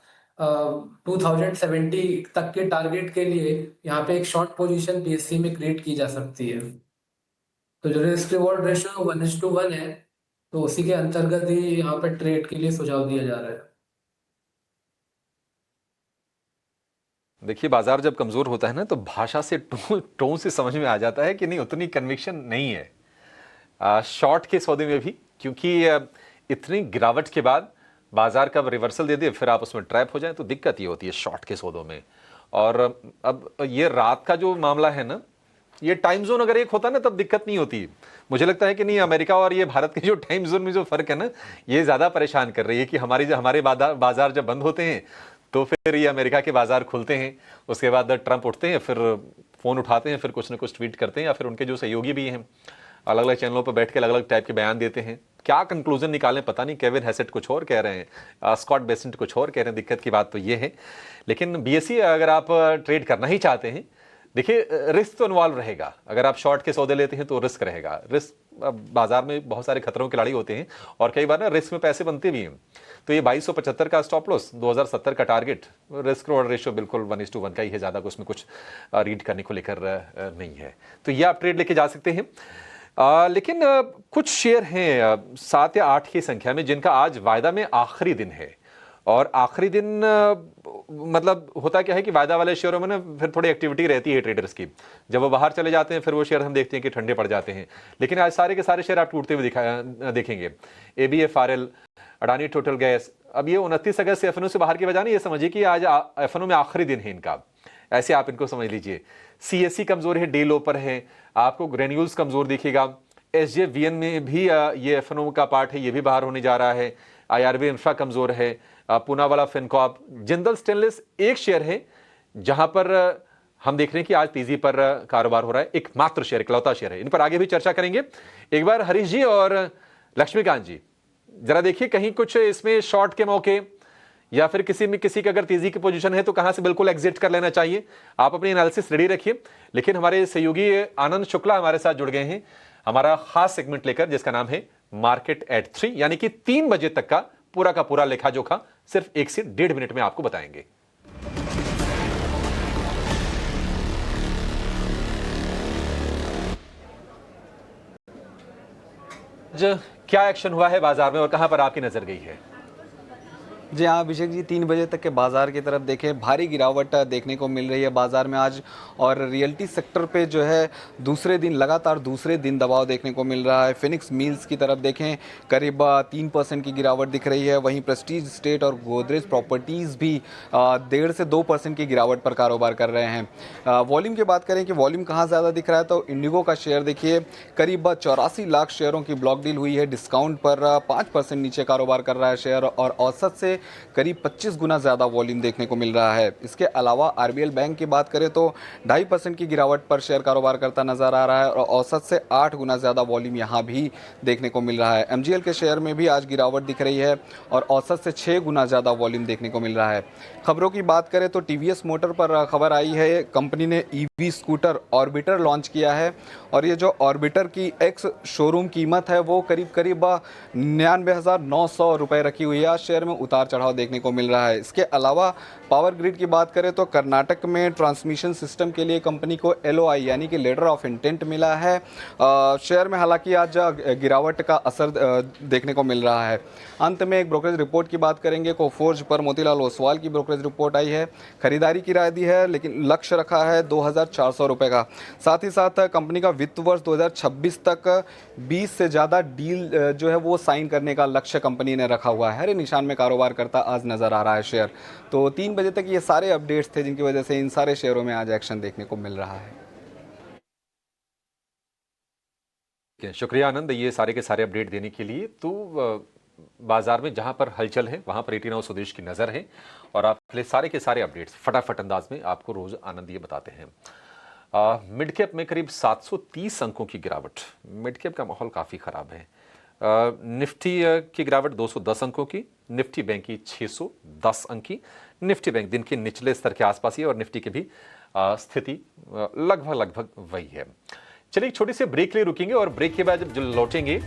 2070 तक के टारगेट के लिए यहाँ पे एक शॉर्ट पोजीशन बीएससी में क्रिएट की जा सकती है। तो जो रिस्क रिवॉर्ड रेशियो 1:1 है, तो उसी के अंतर्गत ही यहाँ पे ट्रेड के लिए सुझाव दिया जा रहा है। देखिए बाजार जब कमजोर होता है ना तो भाषा से टोन से समझ में आ जाता है कि नहीं उतनी कन्विक्शन नहीं है शॉर्ट के सौदे में भी, क्योंकि इतनी गिरावट के बाद बाजार का रिवर्सल दे दे फिर आप उसमें ट्रैप हो जाए तो दिक्कत ये होती है शॉर्ट के सौदों में। और अब ये रात का जो मामला है ना, ये टाइम जोन अगर एक होता ना तब दिक्कत नहीं होती। मुझे लगता है कि नहीं, अमेरिका और ये भारत के जो टाइम जोन में जो फर्क है ना, ये ज्यादा परेशान कर रही है कि हमारे बाजार जब बंद होते हैं तो फिर ये अमेरिका के बाजार खुलते हैं, उसके बाद ट्रंप उठते हैं, फिर फोन उठाते हैं, फिर कुछ ना कुछ ट्वीट करते हैं, या फिर उनके जो सहयोगी भी हैं अलग अलग चैनलों पर बैठ के अलग अलग टाइप के बयान देते हैं। क्या कंक्लूजन निकालें पता नहीं। केविन हैसेट कुछ और कह रहे हैं, स्कॉट बेसेंट कुछ और कह रहे हैं। दिक्कत की बात तो ये है। लेकिन बीएसई अगर आप ट्रेड करना ही चाहते हैं, देखिए रिस्क तो इन्वॉल्व रहेगा। अगर आप शॉर्ट के सौदे लेते हैं तो रिस्क रहेगा। रिस्क बाजार में बहुत सारे खतरों के खिलाड़ी होते हैं और कई बार ना रिस्क में पैसे बनते भी हैं। तो ये 2275 का स्टॉप लॉस, 2070 का टारगेट, रिस्क रिवॉर्ड रेशियो बिल्कुल 1:1 का ही है, ज़्यादा उसमें कुछ रीड करने को लेकर नहीं है। तो ये आप ट्रेड लेके जा सकते हैं। लेकिन कुछ शेयर हैं 7 या 8 की संख्या में जिनका आज वायदा में आखिरी दिन है। और आखिरी दिन मतलब होता क्या है कि वायदा वाले शेयरों में ना फिर थोड़ी एक्टिविटी रहती है ट्रेडर्स की। जब वो बाहर चले जाते हैं फिर वो शेयर हम देखते हैं कि ठंडे पड़ जाते हैं। लेकिन आज सारे के सारे शेयर आप टूटते हुए देखेंगे। ABFRL, अडानी टोटल गैस, अब ये 29 अगस्त से एफएनओ से बाहर की वजह नहीं, ये समझिए कि आज एफएनओ में आखिरी दिन है इनका, ऐसे आप इनको समझ लीजिए। CSE कमजोर है, डे लो पर है, आपको ग्रेन्यूल्स कमजोर दिखेगा। SJVN में भी ये एफएनओ का पार्ट है, ये भी बाहर होने जा रहा है। IRB इंफ्रा कमजोर है, पूनावाला फिनकॉर्प, जिंदल स्टेनलेस एक शेयर है जहां पर हम देख रहे हैं कि आज तेजी पर कारोबार हो रहा है। एक मात्र शेयर, इकलौता शेयर है। इन पर आगे भी चर्चा करेंगे। एक बार हरीश जी और लक्ष्मीकांत जी जरा देखिए कहीं कुछ इसमें शॉर्ट के मौके या फिर किसी का अगर तेजी की पोजीशन है तो कहां से बिल्कुल एग्जिट कर लेना चाहिए। आप अपनी एनालिसिस रेडी रखिए। लेकिन हमारे सहयोगी आनंद शुक्ला हमारे साथ जुड़ गए हैं हमारा खास सेगमेंट लेकर, जिसका नाम है मार्केट एट 3, यानी कि 3 बजे तक का पूरा लेखा जोखा सिर्फ 1 से 1.5 मिनट में आपको बताएंगे। क्या एक्शन हुआ है बाजार में और कहां पर आपकी नजर गई है? जी हाँ अभिषेक जी, 3 बजे तक के बाजार की तरफ देखें, भारी गिरावट देखने को मिल रही है बाजार में आज। और रियल्टी सेक्टर पे जो है लगातार दूसरे दिन दबाव देखने को मिल रहा है। फिनिक्स मिल्स की तरफ देखें, करीब 3% की गिरावट दिख रही है। वहीं प्रेस्टीज स्टेट और गोदरेज प्रॉपर्टीज़ भी 1.5 से 2% की गिरावट पर कारोबार कर रहे हैं। वॉल्यूम की बात करें कि वॉल्यूम कहाँ ज़्यादा दिख रहा है, तो इंडिगो का शेयर देखिए, करीब 84 लाख शेयरों की ब्लॉक डील हुई है। डिस्काउंट पर 5% नीचे कारोबार कर रहा है शेयर और औसत से करीब 25 गुना ज़्यादा वॉल्यूम देखने को मिल रहा है। इसके अलावा RBL बैंक की बात करें तो 2.5% की गिरावट पर शेयर कारोबार करता नजर आ रहा है और औसत से 8 गुना ज़्यादा वॉल्यूम यहाँ भी देखने को मिल रहा है। MGL के शेयर में भी आज गिरावट दिख रही है और औसत से 6 गुना ज़्यादा वॉल्यूम देखने को मिल रहा है। खबरों की बात करें तो TVS मोटर पर खबर आई है, कंपनी ने EV स्कूटर ऑर्बिटर लॉन्च किया है और ये जो ऑर्बिटर की एक्स शोरूम कीमत है वो करीब 99,900 रुपये रखी हुई है। आज शेयर में उतार चढ़ाव देखने को मिल रहा है। इसके अलावा पावर ग्रिड की बात करें तो कर्नाटक में ट्रांसमिशन सिस्टम के लिए कंपनी को LOI यानी कि लेटर ऑफ इंटेंट मिला है। शेयर में हालांकि आज गिरावट का असर देखने को मिल रहा है। अंत में एक ब्रोकरेज रिपोर्ट की बात करेंगे। कोफोर्ज पर मोतीलाल ओसवाल की ब्रोकरेज रिपोर्ट आई है, खरीदारी की राय दी है लेकिन लक्ष्य रखा है 2,400 रुपये का। साथ ही साथ कंपनी का वित्त वर्ष 2026 तक 20 से ज़्यादा डील जो है वो साइन करने का लक्ष्य कंपनी ने रखा हुआ है। हरे निशान में कारोबार करता आज नजर आ रहा है शेयर। तो 3 बजे तक ये सारे अपडेट्स थे जिनकी वजह से इन सारे शेयरों में आज एक्शन देखने को मिल रहा है। शुक्रिया आनंद, ये सारे के सारे अपडेट देने के लिए। तो बाजार में जहां पर हलचल है वहां पर 18 हाउस स्वदेश की नजर है और आपके लिए सारे के सारे अपडेट्स फटाफट अंदाज में आपको रोज आनंद ये बताते हैं। मिड कैप में करीब 730 अंकों की गिरावट। मिड कैप का माहौल काफी खराब है। निफ्टी की गिरावट 210 अंकों की, निफ्टी बैंक की 610 अंक की। निफ्टी बैंक दिन के निचले स्तर के आसपास ही है और निफ्टी की भी स्थिति लगभग वही है। चलिए एक छोटी सी ब्रेक के लिए रुकेंगे और ब्रेक के बाद जब लौटेंगे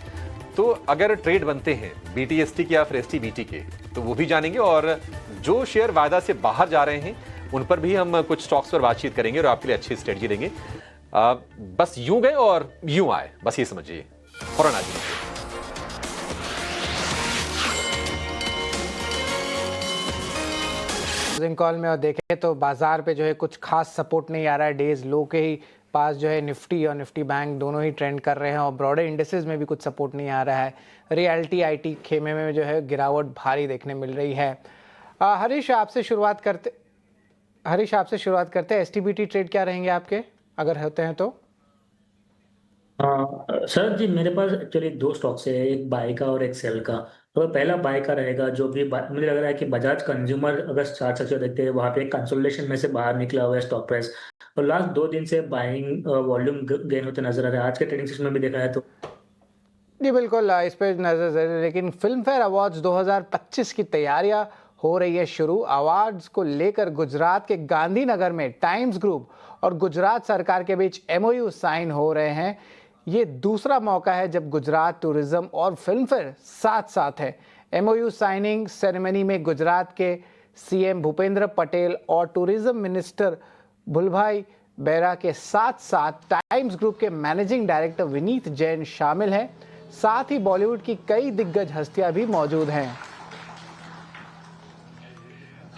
तो अगर ट्रेड बनते हैं BTST के या फिर STBT के तो वो भी जानेंगे और जो शेयर वायदा से बाहर जा रहे हैं उन पर भी हम कुछ स्टॉक्स पर बातचीत करेंगे और आपके लिए अच्छी स्ट्रेटजी देंगे। बस यूं गए और यूं आए, बस ये समझिए। फौरन आ जाइए। कॉल में और देखें तो बाजार पे जो है कुछ खास सपोर्ट नहीं आ रहा है। डेज लो के ही पास जो है निफ्टी और निफ्टी बैंक दोनों ही ट्रेंड कर रहे हैं और ब्रॉडर इंडेसेस में भी कुछ सपोर्ट नहीं आ रहा है। रियल्टी IT खेमे में जो है गिरावट भारी देखने मिल रही है। हरीश आपसे शुरुआत करते STBT ट्रेड क्या रहेंगे आपके अगर होते हैं तो? सर जी मेरे पास एक्चुअली दो स्टॉक्स है, एक बाय का और एक सेल का। तो पहला बाय का रहेगा, जो भी मुझे लग रहा है कि बजाज कंज्यूमर अगर चार्ट सेक्टर देखते हैं वहां पे कंसोलिडेशन में से बाहर निकला हुआ है स्टॉक प्राइस, और लास्ट 2 दिन से बाइंग वॉल्यूम गेन होते नजर आ रहा है। आज के ट्रेडिंग सेशन में भी देखा है तो जी बिल्कुल, इस पे नज़र ज़रूर है, लेकिन फिल्म फेयर अवार्ड्स 2025 की तैयारियां हो रही है शुरू। अवार्ड्स को लेकर गुजरात के गांधीनगर में टाइम्स ग्रुप और गुजरात सरकार के बीच एमओयू साइन हो रहे हैं। ये दूसरा मौका है जब गुजरात टूरिज्म और फिल्म फेयर साथ साथ है। एमओयू साइनिंग सेरेमनी में गुजरात के सीएम भूपेंद्र पटेल और टूरिज्म मिनिस्टर भुलभाई बेरा के साथ साथ टाइम्स ग्रुप के मैनेजिंग डायरेक्टर विनीत जैन शामिल हैं। साथ ही बॉलीवुड की कई दिग्गज हस्तियां भी मौजूद हैं।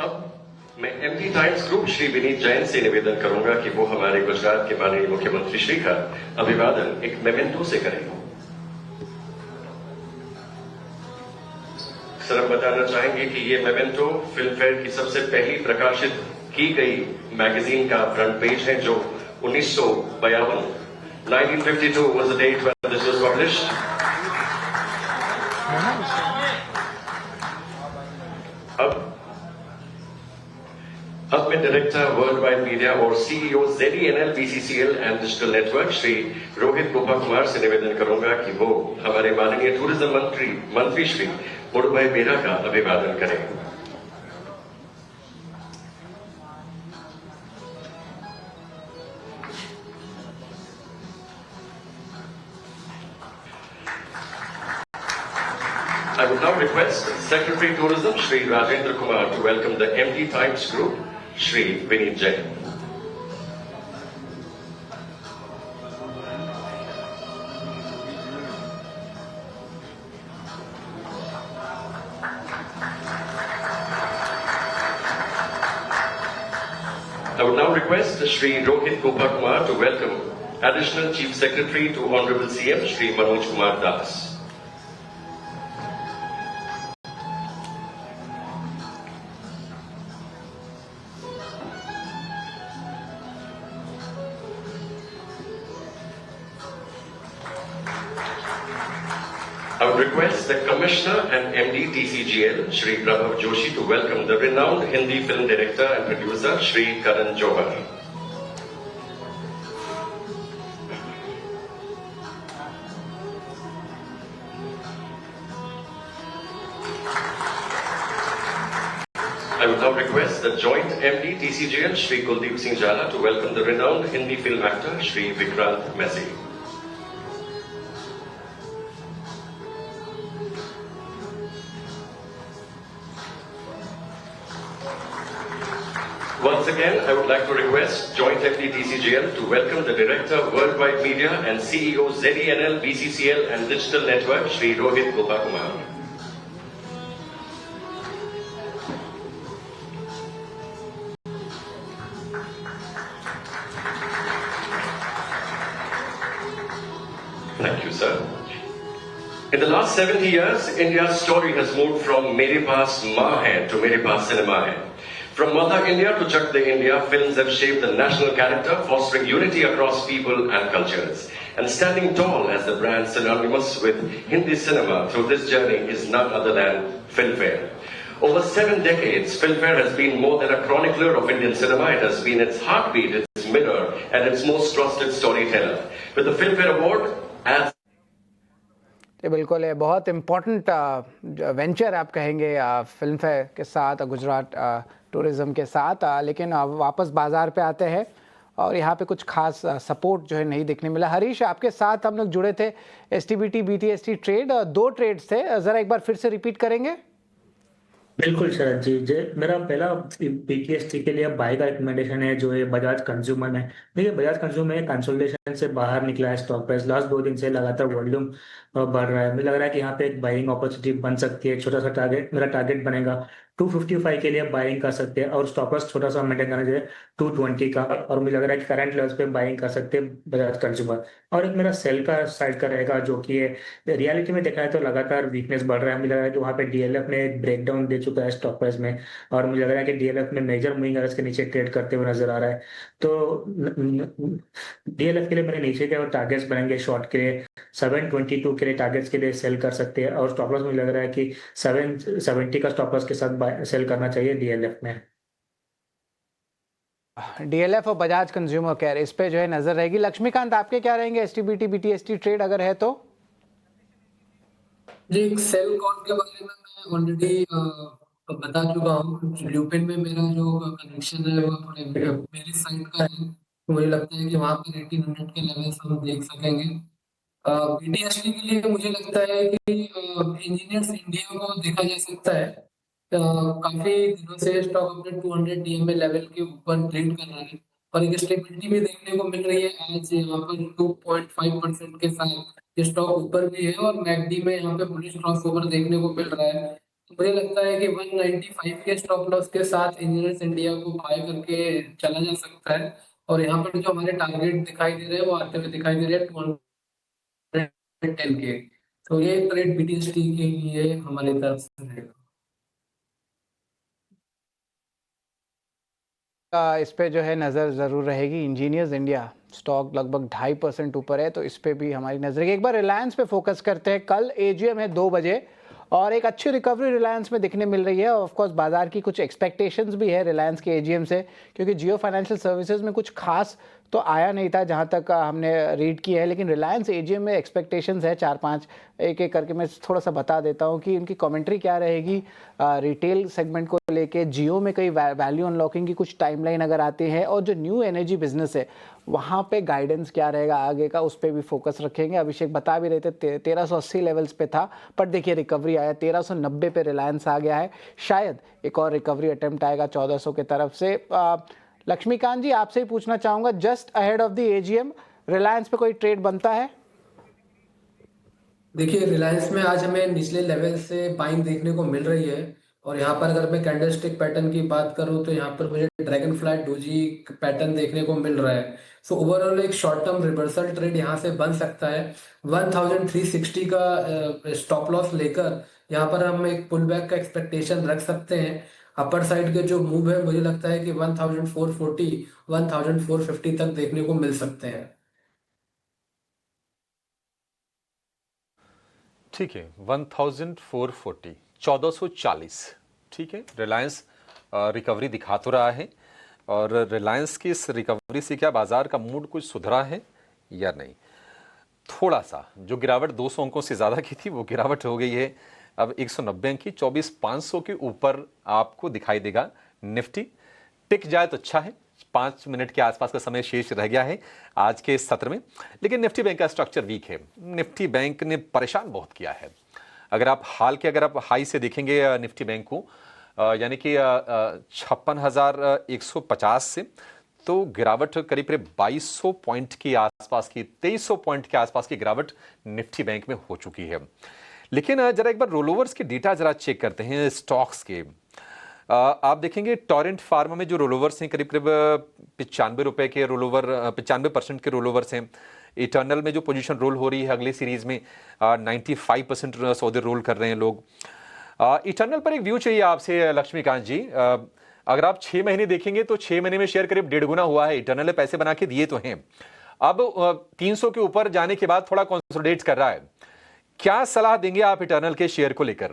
अब मैं MD times group Shri Vineet Jain से निवेदन करूंगा कि वो हमारे गुजरात के माननीय मुख्यमंत्री श्री का अभिवादन एक मेमेंटो से करें। सर, हम बताना चाहेंगे कि ये मेमेंटो फिल्म फेयर की सबसे पहली प्रकाशित की गई मैगजीन का फ्रंट पेज है, जो 1952 1952 was the date when this was published. अब मैं डायरेक्टर वर्ल्ड वाइड मीडिया और CEO ZENL BCCL and digital network Shri Rohit Gopa Kumar से निवेदन करूंगा कि वो हमारे माननीय टूरिज्म मंत्री श्री मुड़ुभाई बेरा का अभिवादन करें। I would now request Secretary Tourism Shri Rajendra Kumar to welcome the MD Times Group, Shri Vineet Jain. I would now request Shri Rohit Gopakumar to welcome Additional Chief Secretary to Honorable CM Shri Manoj Kumar Das. I would request the Commissioner and MD TCGL, Shri Prabhav Joshi, to welcome the renowned Hindi film director and producer, Shri Karan Johar. I would now request the joint MD TCGL, Shri Kuldeep Singh Jala, to welcome the renowned Hindi film actor, Shri Vikrant Messi. Once again, I would like to request Joint MD TCGL to welcome the Director Worldwide Media and CEO ZENL BCCL and Digital Network, Shri Rohit Gopakumar. Thank you, sir. In the last 70 years, India's story has moved from Mere Paas Maa Hai to Mere Paas Cinema Hai. From Mother India to Chak De India, films have shaped the national character, fostering unity across people and cultures. And standing tall as the brand synonymous with Hindi cinema through this journey is none other than Filmfare. Over 7 decades, Filmfare has been more than a chronicler of Indian cinema. It has been its heartbeat, its mirror, and its most trusted storyteller. With the Filmfare Award as ये बिल्कुल है, बहुत इम्पोर्टेंट वेंचर आप कहेंगे फिल्म फेयर के साथ, गुजरात टूरिज़्म के साथ। लेकिन वापस बाज़ार पे आते हैं और यहाँ पे कुछ खास सपोर्ट जो है नहीं देखने मिला। हरीश, आपके साथ हम लोग जुड़े थे STBT BTST ट्रेड, 2 ट्रेड्स थे, ज़रा एक बार फिर से रिपीट करेंगे? बिल्कुल शरद जी, मेरा पहला BTST के लिए बाय का रिकमेंडेशन है, जो है बजाज कंज्यूमर में। देखिए, बजाज कंज्यूमर में कंसोलिडेशन से बाहर निकला है स्टॉक प्राइस, लास्ट 2 दिन से लगातार वॉल्यूम बढ़ रहा है। मुझे लग रहा है कि यहाँ पे एक बाइंग अपॉर्चुनिटी बन सकती है। छोटा सा टारगेट, मेरा टारगेट बनेगा 255 के लिए बाइंग कर सकते हैं और स्टॉप लॉस छोटा सा मेंटेन करना चाहिए 220 का। और मुझे लग रहा है कि करंट लेवल्स पे बाइंग कर सकते हैं बजाज कंज्यूमर। और एक मेरा सेल का साइड का रहेगा, जो कि रियलिटी में देखा है तो लगातार वीकनेस बढ़ रहा है। मुझे लग रहा है कि वहाँ पे डीएलएफ ने एक ब्रेकडाउन दे चुका है स्टॉक प्राइस में, और मुझे लग रहा है कि डीएलएफ में मेजर मूविंग एवरेज के नीचे ट्रेड करते हुए नजर आ रहा है। तो डीएलएफ के लिए मैंने नीचे के टारगेट्स बनेंगे शॉर्ट के लिए 722 के लिए टारगेट्स के लिए सेल कर सकते हैं, और स्टॉप लॉस मुझे लग रहा है कि 770 का स्टॉप लॉस के साथ सेल करना चाहिए डीएलएफ में। डीएलएफ और बजाज कंज्यूमर केयर, इस पे जो है नजर रहेगी। लक्ष्मीकांत, आपके क्या रहेंगे एसटीबीटी बीटीएसटी ट्रेड अगर है तो? जी, सेल कॉल के बारे में मैं ऑलरेडी बता चुका हूँ। ल्यूपिन में मेरा जो कनेक्शन है वो थोड़े मेरी साइड का है, तो मुझे लगता है कि वहाँ पर 1800 के लेवल्स हम देख सकेंगे। बीटीएसटी के लिए मुझे लगता है कि इंजीनियर्स इंडिया को देखा जा सकता है। काफी दिनों से स्टॉक अपने 200 डीएमए लेवल के ऊपर ट्रेड कर रहा है और एक स्टेबिलिटी भी देखने को मिल रही है। आज यहाँ पर 2.5% के साथ ये स्टॉक ऊपर भी है और मैकडी में यहाँ पे बुलिश क्रॉसओवर देखने को मिल रहा है। तो मुझे लगता है कि 195 के स्टॉप लॉस के साथ इंजीनियर्स इंडिया को बाय करके चला जा सकता है। और यहाँ पर जो हमारे टारगेट दिखाई दे रहे हैं वो आते हुए दिखाई दे रहे हैं 210 के। तो ये ट्रेड बीटीएसटी के लिए हमारी तरफ से रहेगा। इस पे जो है नज़र ज़रूर रहेगी। इंजीनियर्स इंडिया स्टॉक लगभग 2.5% ऊपर है, तो इस पे भी हमारी नज़र रहेगी। एक बार रिलायंस पे फोकस करते हैं। कल एजीएम है 2 बजे और एक अच्छी रिकवरी रिलायंस में दिखने मिल रही है। ऑफ कोर्स बाजार की कुछ एक्सपेक्टेशंस भी है रिलायंस के एजीएम से, क्योंकि जियो फाइनेंशियल सर्विसेज में कुछ खास तो आया नहीं था जहां तक हमने रीड किया है, लेकिन रिलायंस एजीएम में एक्सपेक्टेशंस है 4-5। एक एक करके मैं थोड़ा सा बता देता हूं कि इनकी कमेंट्री क्या रहेगी रिटेल सेगमेंट को लेके। जियो में कई वैल्यू अनलॉकिंग की कुछ टाइमलाइन अगर आती है, और जो न्यू एनर्जी बिजनेस है वहाँ पे गाइडेंस क्या रहेगा आगे का, उस पर भी फोकस रखेंगे। अभिषेक बता भी रहे थे 1380 लेवल्स पे था, पर देखिए रिकवरी आया 1390 पे रिलायंस आ गया है। शायद एक और रिकवरी अटेम्प्ट आएगा 1400 के तरफ से। लक्ष्मीकांत जी, आपसे ही पूछना चाहूंगा, just ahead of the AGM Reliance पे कोई ट्रेड बनता है? देखिए, रिलायंस में आज हमें निचले लेवल से बाइंग देखने को मिल रही है और यहाँ पर अगर मैं कैंडलस्टिक पैटर्न की बात करूँ तो यहाँ पर मुझे ड्रैगन फ्लाई डोजी पैटर्न देखने को मिल रहा है। सो ओवरऑल एक शॉर्ट टर्म रिवर्सल ट्रेड यहाँ से बन सकता है। 1360 का स्टॉप लॉस लेकर यहाँ पर हम एक पुल बैक का एक्सपेक्टेशन रख सकते हैं। अपर साइड के जो मूव है मुझे लगता है कि 1440 1450 तक देखने को मिल सकते हैं। ठीक है, 1440 1440। ठीक है, रिलायंस रिकवरी दिखा तो रहा है, और रिलायंस की इस रिकवरी से क्या बाजार का मूड कुछ सुधरा है या नहीं? थोड़ा सा जो गिरावट 200 अंकों से ज़्यादा की थी वो गिरावट हो गई है अब 190 अंक की। 24,500 के ऊपर आपको दिखाई देगा। निफ्टी टिक जाए तो अच्छा है। 5 मिनट के आसपास का समय शेष रह गया है आज के सत्र में, लेकिन निफ्टी बैंक का स्ट्रक्चर वीक है। निफ्टी बैंक ने परेशान बहुत किया है। अगर आप हाल के हाई से देखेंगे निफ्टी बैंक को, यानी कि 56,150 से, तो गिरावट करीब 2200 पॉइंट के आसपास की, 2300 पॉइंट के आसपास की गिरावट निफ्टी बैंक में हो चुकी है। लेकिन जरा एक बार रोलोवर्स के डेटा जरा चेक करते हैं स्टॉक्स के। आप देखेंगे टोरेंट फार्मा में जो रोलोवर्स हैं करीब 95 रुपए के रोलोवर, 95% के रोलोवर्स हैं। इटर्नल में जो पोजीशन रोल हो रही है अगले सीरीज में 95% सौदे रोल कर रहे हैं लोग। इटर्नल पर एक व्यू चाहिए आपसे लक्ष्मीकांत जी। अगर आप 6 महीने देखेंगे तो 6 महीने में शेयर करीब 1.5 गुना हुआ है। इटर्नल ने पैसे बना के दिए तो हैं, अब 300 के ऊपर जाने के बाद थोड़ा कंसोलिडेट कर रहा है। क्या सलाह देंगे आप इटर्नल के शेयर को लेकर?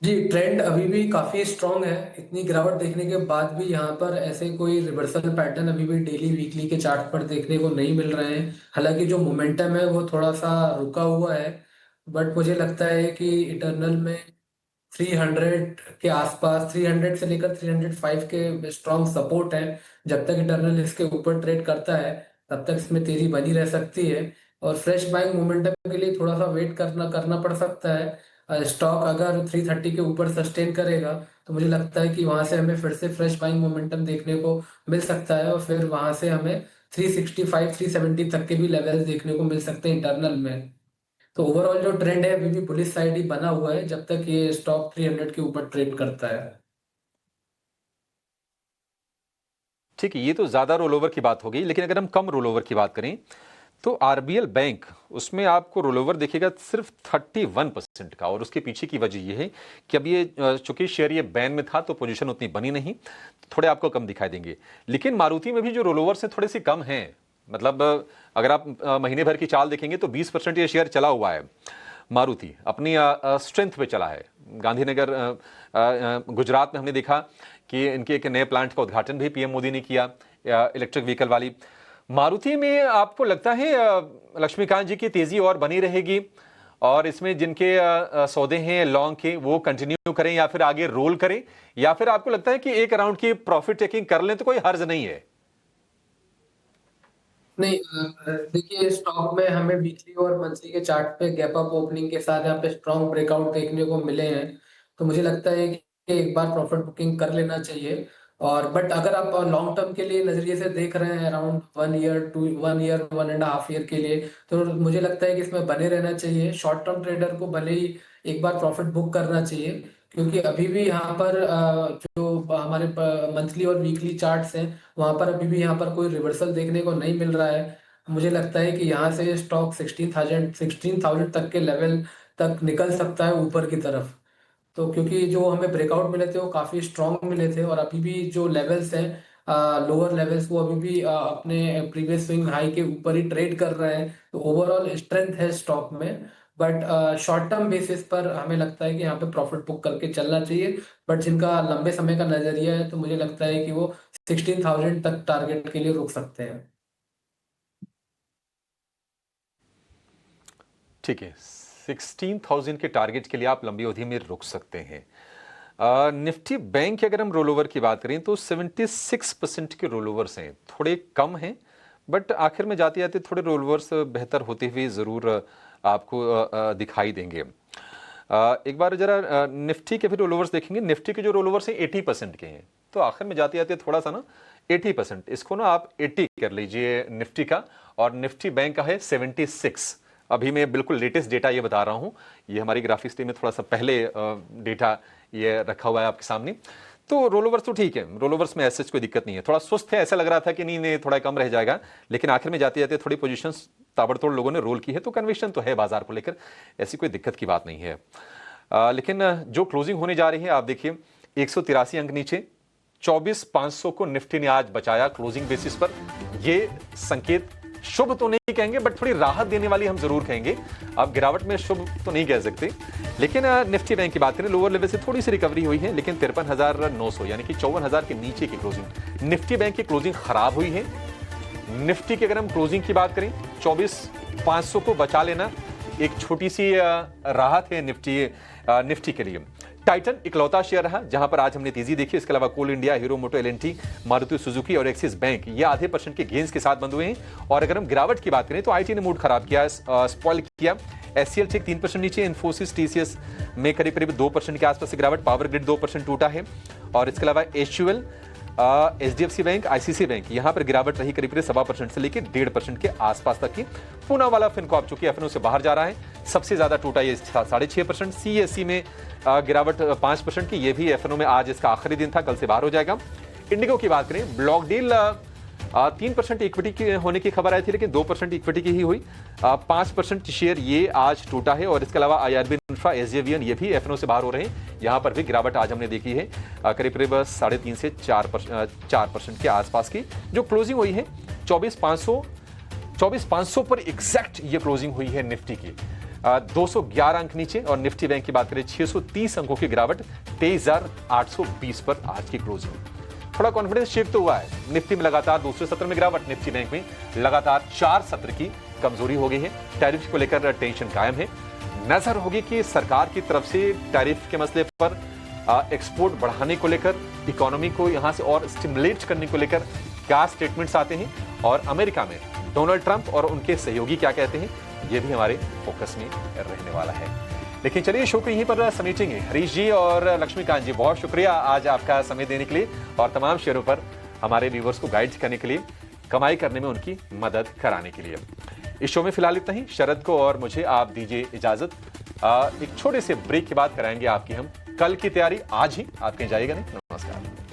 जी, ट्रेंड अभी भी काफी स्ट्रांग है। इतनी गिरावट देखने के बाद भी यहाँ पर ऐसे कोई रिवर्सल पैटर्न अभी भी डेली वीकली के चार्ट पर देखने को नहीं मिल रहे हैं। हालांकि जो मोमेंटम है वो थोड़ा सा रुका हुआ है, बट मुझे लगता है कि इटर्नल में 300 के आसपास, 300 से लेकर 305 के स्ट्रांग सपोर्ट है। जब तक इटर्नल इसके ऊपर ट्रेड करता है तब तक इसमें तेजी बनी रह सकती है और फ्रेश बाइंग मोमेंटम के लिए थोड़ा सा वेट करना पड़ सकता है। स्टॉक अगर 330 के ऊपर सस्टेन करेगा तो मुझे लगता है कि वहां से हमें फिर से फ्रेश बाइंग मोमेंटम देखने को मिल सकता है और फिर वहां से हमें 365 370 तक के भी लेवल्स देखने को मिल सकते हैं इंटरनल में। तो ओवरऑल जो ट्रेंड है अभी भी बुलिश साइड ही बना हुआ है जब तक ये स्टॉक 300 के ऊपर ट्रेड करता है। ठीक है, ये तो ज्यादा रोल ओवर की बात हो गई, लेकिन अगर हम कम रोल ओवर की बात करें तो आरबीएल बैंक, उसमें आपको रोल ओवर दिखेगा सिर्फ 31% का। और उसके पीछे की वजह ये है कि अब ये चूंकि शेयर ये बैन में था तो पोजीशन उतनी बनी नहीं, तो थोड़े आपको कम दिखाई देंगे। लेकिन मारुति में भी जो रोल ओवर से थोड़े से कम हैं, मतलब अगर आप महीने भर की चाल देखेंगे तो 20% ये शेयर चला हुआ है। मारुति अपनी स्ट्रेंथ पे चला है। गांधीनगर गुजरात में हमने देखा कि इनके एक नए प्लांट का उद्घाटन भी पीएम मोदी ने किया, इलेक्ट्रिक व्हीकल वाली। मारुति में आपको लगता है लक्ष्मीकांत जी की तेजी और बनी रहेगी और इसमें जिनके सौदे हैं लॉन्ग के वो कंटिन्यू करें या फिर आगे रोल करें, या फिर आपको लगता है कि एक राउंड की प्रॉफिट टेकिंग कर लें तो कोई हर्ज नहीं है? नहीं, देखिए स्टॉक में हमें वीकली और मंथली के चार्ट पे गैप अप ओपनिंग के साथ यहाँ पे स्ट्रॉन्ग ब्रेकआउट देखने को मिले हैं, तो मुझे लगता है कि एक बार प्रॉफिट बुकिंग कर लेना चाहिए। और बट अगर आप लॉन्ग टर्म के लिए नजरिए से देख रहे हैं अराउंड 1 ईयर 1.5 ईयर के लिए, तो मुझे लगता है कि इसमें बने रहना चाहिए। शॉर्ट टर्म ट्रेडर को भले ही एक बार प्रॉफिट बुक करना चाहिए, क्योंकि अभी भी यहाँ पर जो हमारे मंथली और वीकली चार्ट्स हैं वहां पर अभी भी यहाँ पर कोई रिवर्सल देखने को नहीं मिल रहा है। मुझे लगता है कि यहाँ से स्टॉक 16,000 तक के लेवल तक निकल सकता है ऊपर की तरफ। तो क्योंकि जो हमें ब्रेकआउट मिले थे वो काफी स्ट्रांग मिले थे और अभी भी जो लेवल्स हैं लोअर लेवल्स वो अभी भी अपने प्रीवियस स्विंग हाई के ऊपर ही ट्रेड कर रहे हैं, तो ओवरऑल स्ट्रेंथ है स्टॉक में। बट शॉर्ट टर्म बेसिस पर हमें लगता है कि यहाँ पे प्रॉफिट बुक करके चलना चाहिए। बट जिनका लंबे समय का नजरिया है तो मुझे लगता है कि वो 16,000 तक टारगेट के लिए रुक सकते हैं। ठीक है, 16,000 के टारगेट के लिए आप लंबी अवधि में रुक सकते हैं। निफ्टी बैंक की अगर हम रोल ओवर की बात करें तो 76% के रोल ओवर्स हैं, थोड़े कम हैं, बट आखिर में जाते जाते थोड़े रोल ओवर्स बेहतर होते हुए ज़रूर आपको दिखाई देंगे। एक बार जरा निफ्टी के भी रोल ओवर्स देखेंगे। निफ्टी के जो रोल ओवर्स हैं 80% के हैं, तो आखिर में जाते जाते थोड़ा सा ना 80%, इसको ना आप 80 कर लीजिए निफ्टी का, और निफ्टी बैंक का है 76। अभी मैं बिल्कुल लेटेस्ट डेटा ये बता रहा हूँ, ये हमारी ग्राफिक्स टीम में थोड़ा सा पहले डेटा ये रखा हुआ है आपके सामने। तो रोल ओवर्स तो ठीक है, रोल ओवर्स में ऐसे कोई दिक्कत नहीं है। थोड़ा सुस्त है, ऐसा लग रहा था कि नहीं थोड़ा कम रह जाएगा, लेकिन आखिर में जाते जाते थोड़ी पोजीशंस ताबड़तोड़ लोगों ने रोल की है, तो कन्विक्शन तो है बाजार को लेकर, ऐसी कोई दिक्कत की बात नहीं है। लेकिन जो क्लोजिंग होने जा रही है आप देखिए 183 अंक नीचे, 24,500 को निफ्टी ने आज बचाया क्लोजिंग बेसिस पर। ये संकेत शुभ तो नहीं कहेंगे बट थोड़ी राहत देने वाली हम जरूर कहेंगे। अब गिरावट में शुभ तो नहीं कह सकते, लेकिन निफ्टी बैंक की बात करें लोअर लेवल से थोड़ी सी रिकवरी हुई है, लेकिन 53,900 यानी कि 54,000 के नीचे की क्लोजिंग। निफ्टी बैंक की क्लोजिंग खराब हुई है। निफ्टी की अगर हम क्लोजिंग की बात करें 24,500 को बचा लेना एक छोटी सी राहत है निफ्टी के लिए। टाइटन इकलौता शेयर रहा जहां पर आज हमने तेजी देखी। इसके अलावा कोल इंडिया, हीरो मोटो एल&टी, मारुति सुजुकी और एक्सिस बैंक ये आधे % के गेंस के साथ बंद हुए हैं। और अगर हम गिरावट की बात करें तो आईटी ने मूड खराब किया, स्पॉइल किया। एचसीएल ठीक 3% नीचे, इन्फोसिस टीसीएस में करीब करीब 2% के आसपास गिरावट, पावर ग्रिड 2% टूटा है। और इसके अलावा HUL, HDFC bank, ICC bank यहां पर गिरावट रही करीब 1.25% से लेकर 1.5% के आसपास तक की। पूना वाला फिनकॉर्प चूंकि एफएनओ से बाहर जा रहा है, सबसे ज्यादा टूटा ये 6.5%। सीएससी में गिरावट 5% की, ये भी एफएनओ में आज इसका आखिरी दिन था, कल से बाहर हो जाएगा। इंडिगो की बात करें, ब्लॉक डील 3% इक्विटी की होने की खबर आई थी, लेकिन 2% इक्विटी की ही हुई। 5% शेयर ये आज टूटा है। और इसके अलावा आईआरबी इंफ्रा, एसजेवीएन ये भी एफएनओ से बाहर हो रहे हैं, यहां पर भी गिरावट आज हमने देखी है करीब करीब 3.5 से 4% के आसपास की जो क्लोजिंग हुई है। 24,500 पर एग्जैक्ट ये क्लोजिंग हुई है निफ्टी की। 211 अंक नीचे। और निफ्टी बैंक की बात करें 630 अंकों की गिरावट, 23,820 पर आज की क्लोजिंग। थोड़ा कॉन्फिडेंस शिफ्ट तो हुआ है, निफ्टी में लगातार दूसरे सत्र में गिरावट, निफ्टी बैंक में लगातार 4 सत्र की कमजोरी हो गई है। टैरिफ को लेकर टेंशन कायम है। नजर होगी कि सरकार की तरफ से टैरिफ के मसले पर एक्सपोर्ट बढ़ाने को लेकर, इकोनॉमी को यहां से और स्टिमुलेट करने को लेकर क्या स्टेटमेंट्स आते हैं, और अमेरिका में डोनाल्ड ट्रंप और उनके सहयोगी क्या कहते हैं, ये भी हमारे फोकस में रहने वाला है। लेकिन चलिए शो को यहीं पर समेटेंगे। हरीश जी और लक्ष्मीकांत जी बहुत शुक्रिया आज आपका समय देने के लिए और तमाम शेयरों पर हमारे व्यूवर्स को गाइड करने के लिए, कमाई करने में उनकी मदद कराने के लिए। इस शो में फिलहाल इतना ही। शरद को और मुझे आप दीजिए इजाजत। एक छोटे से ब्रेक के बाद कराएंगे आपकी हम कल की तैयारी। आज ही आप कहीं जाइएगा नहीं।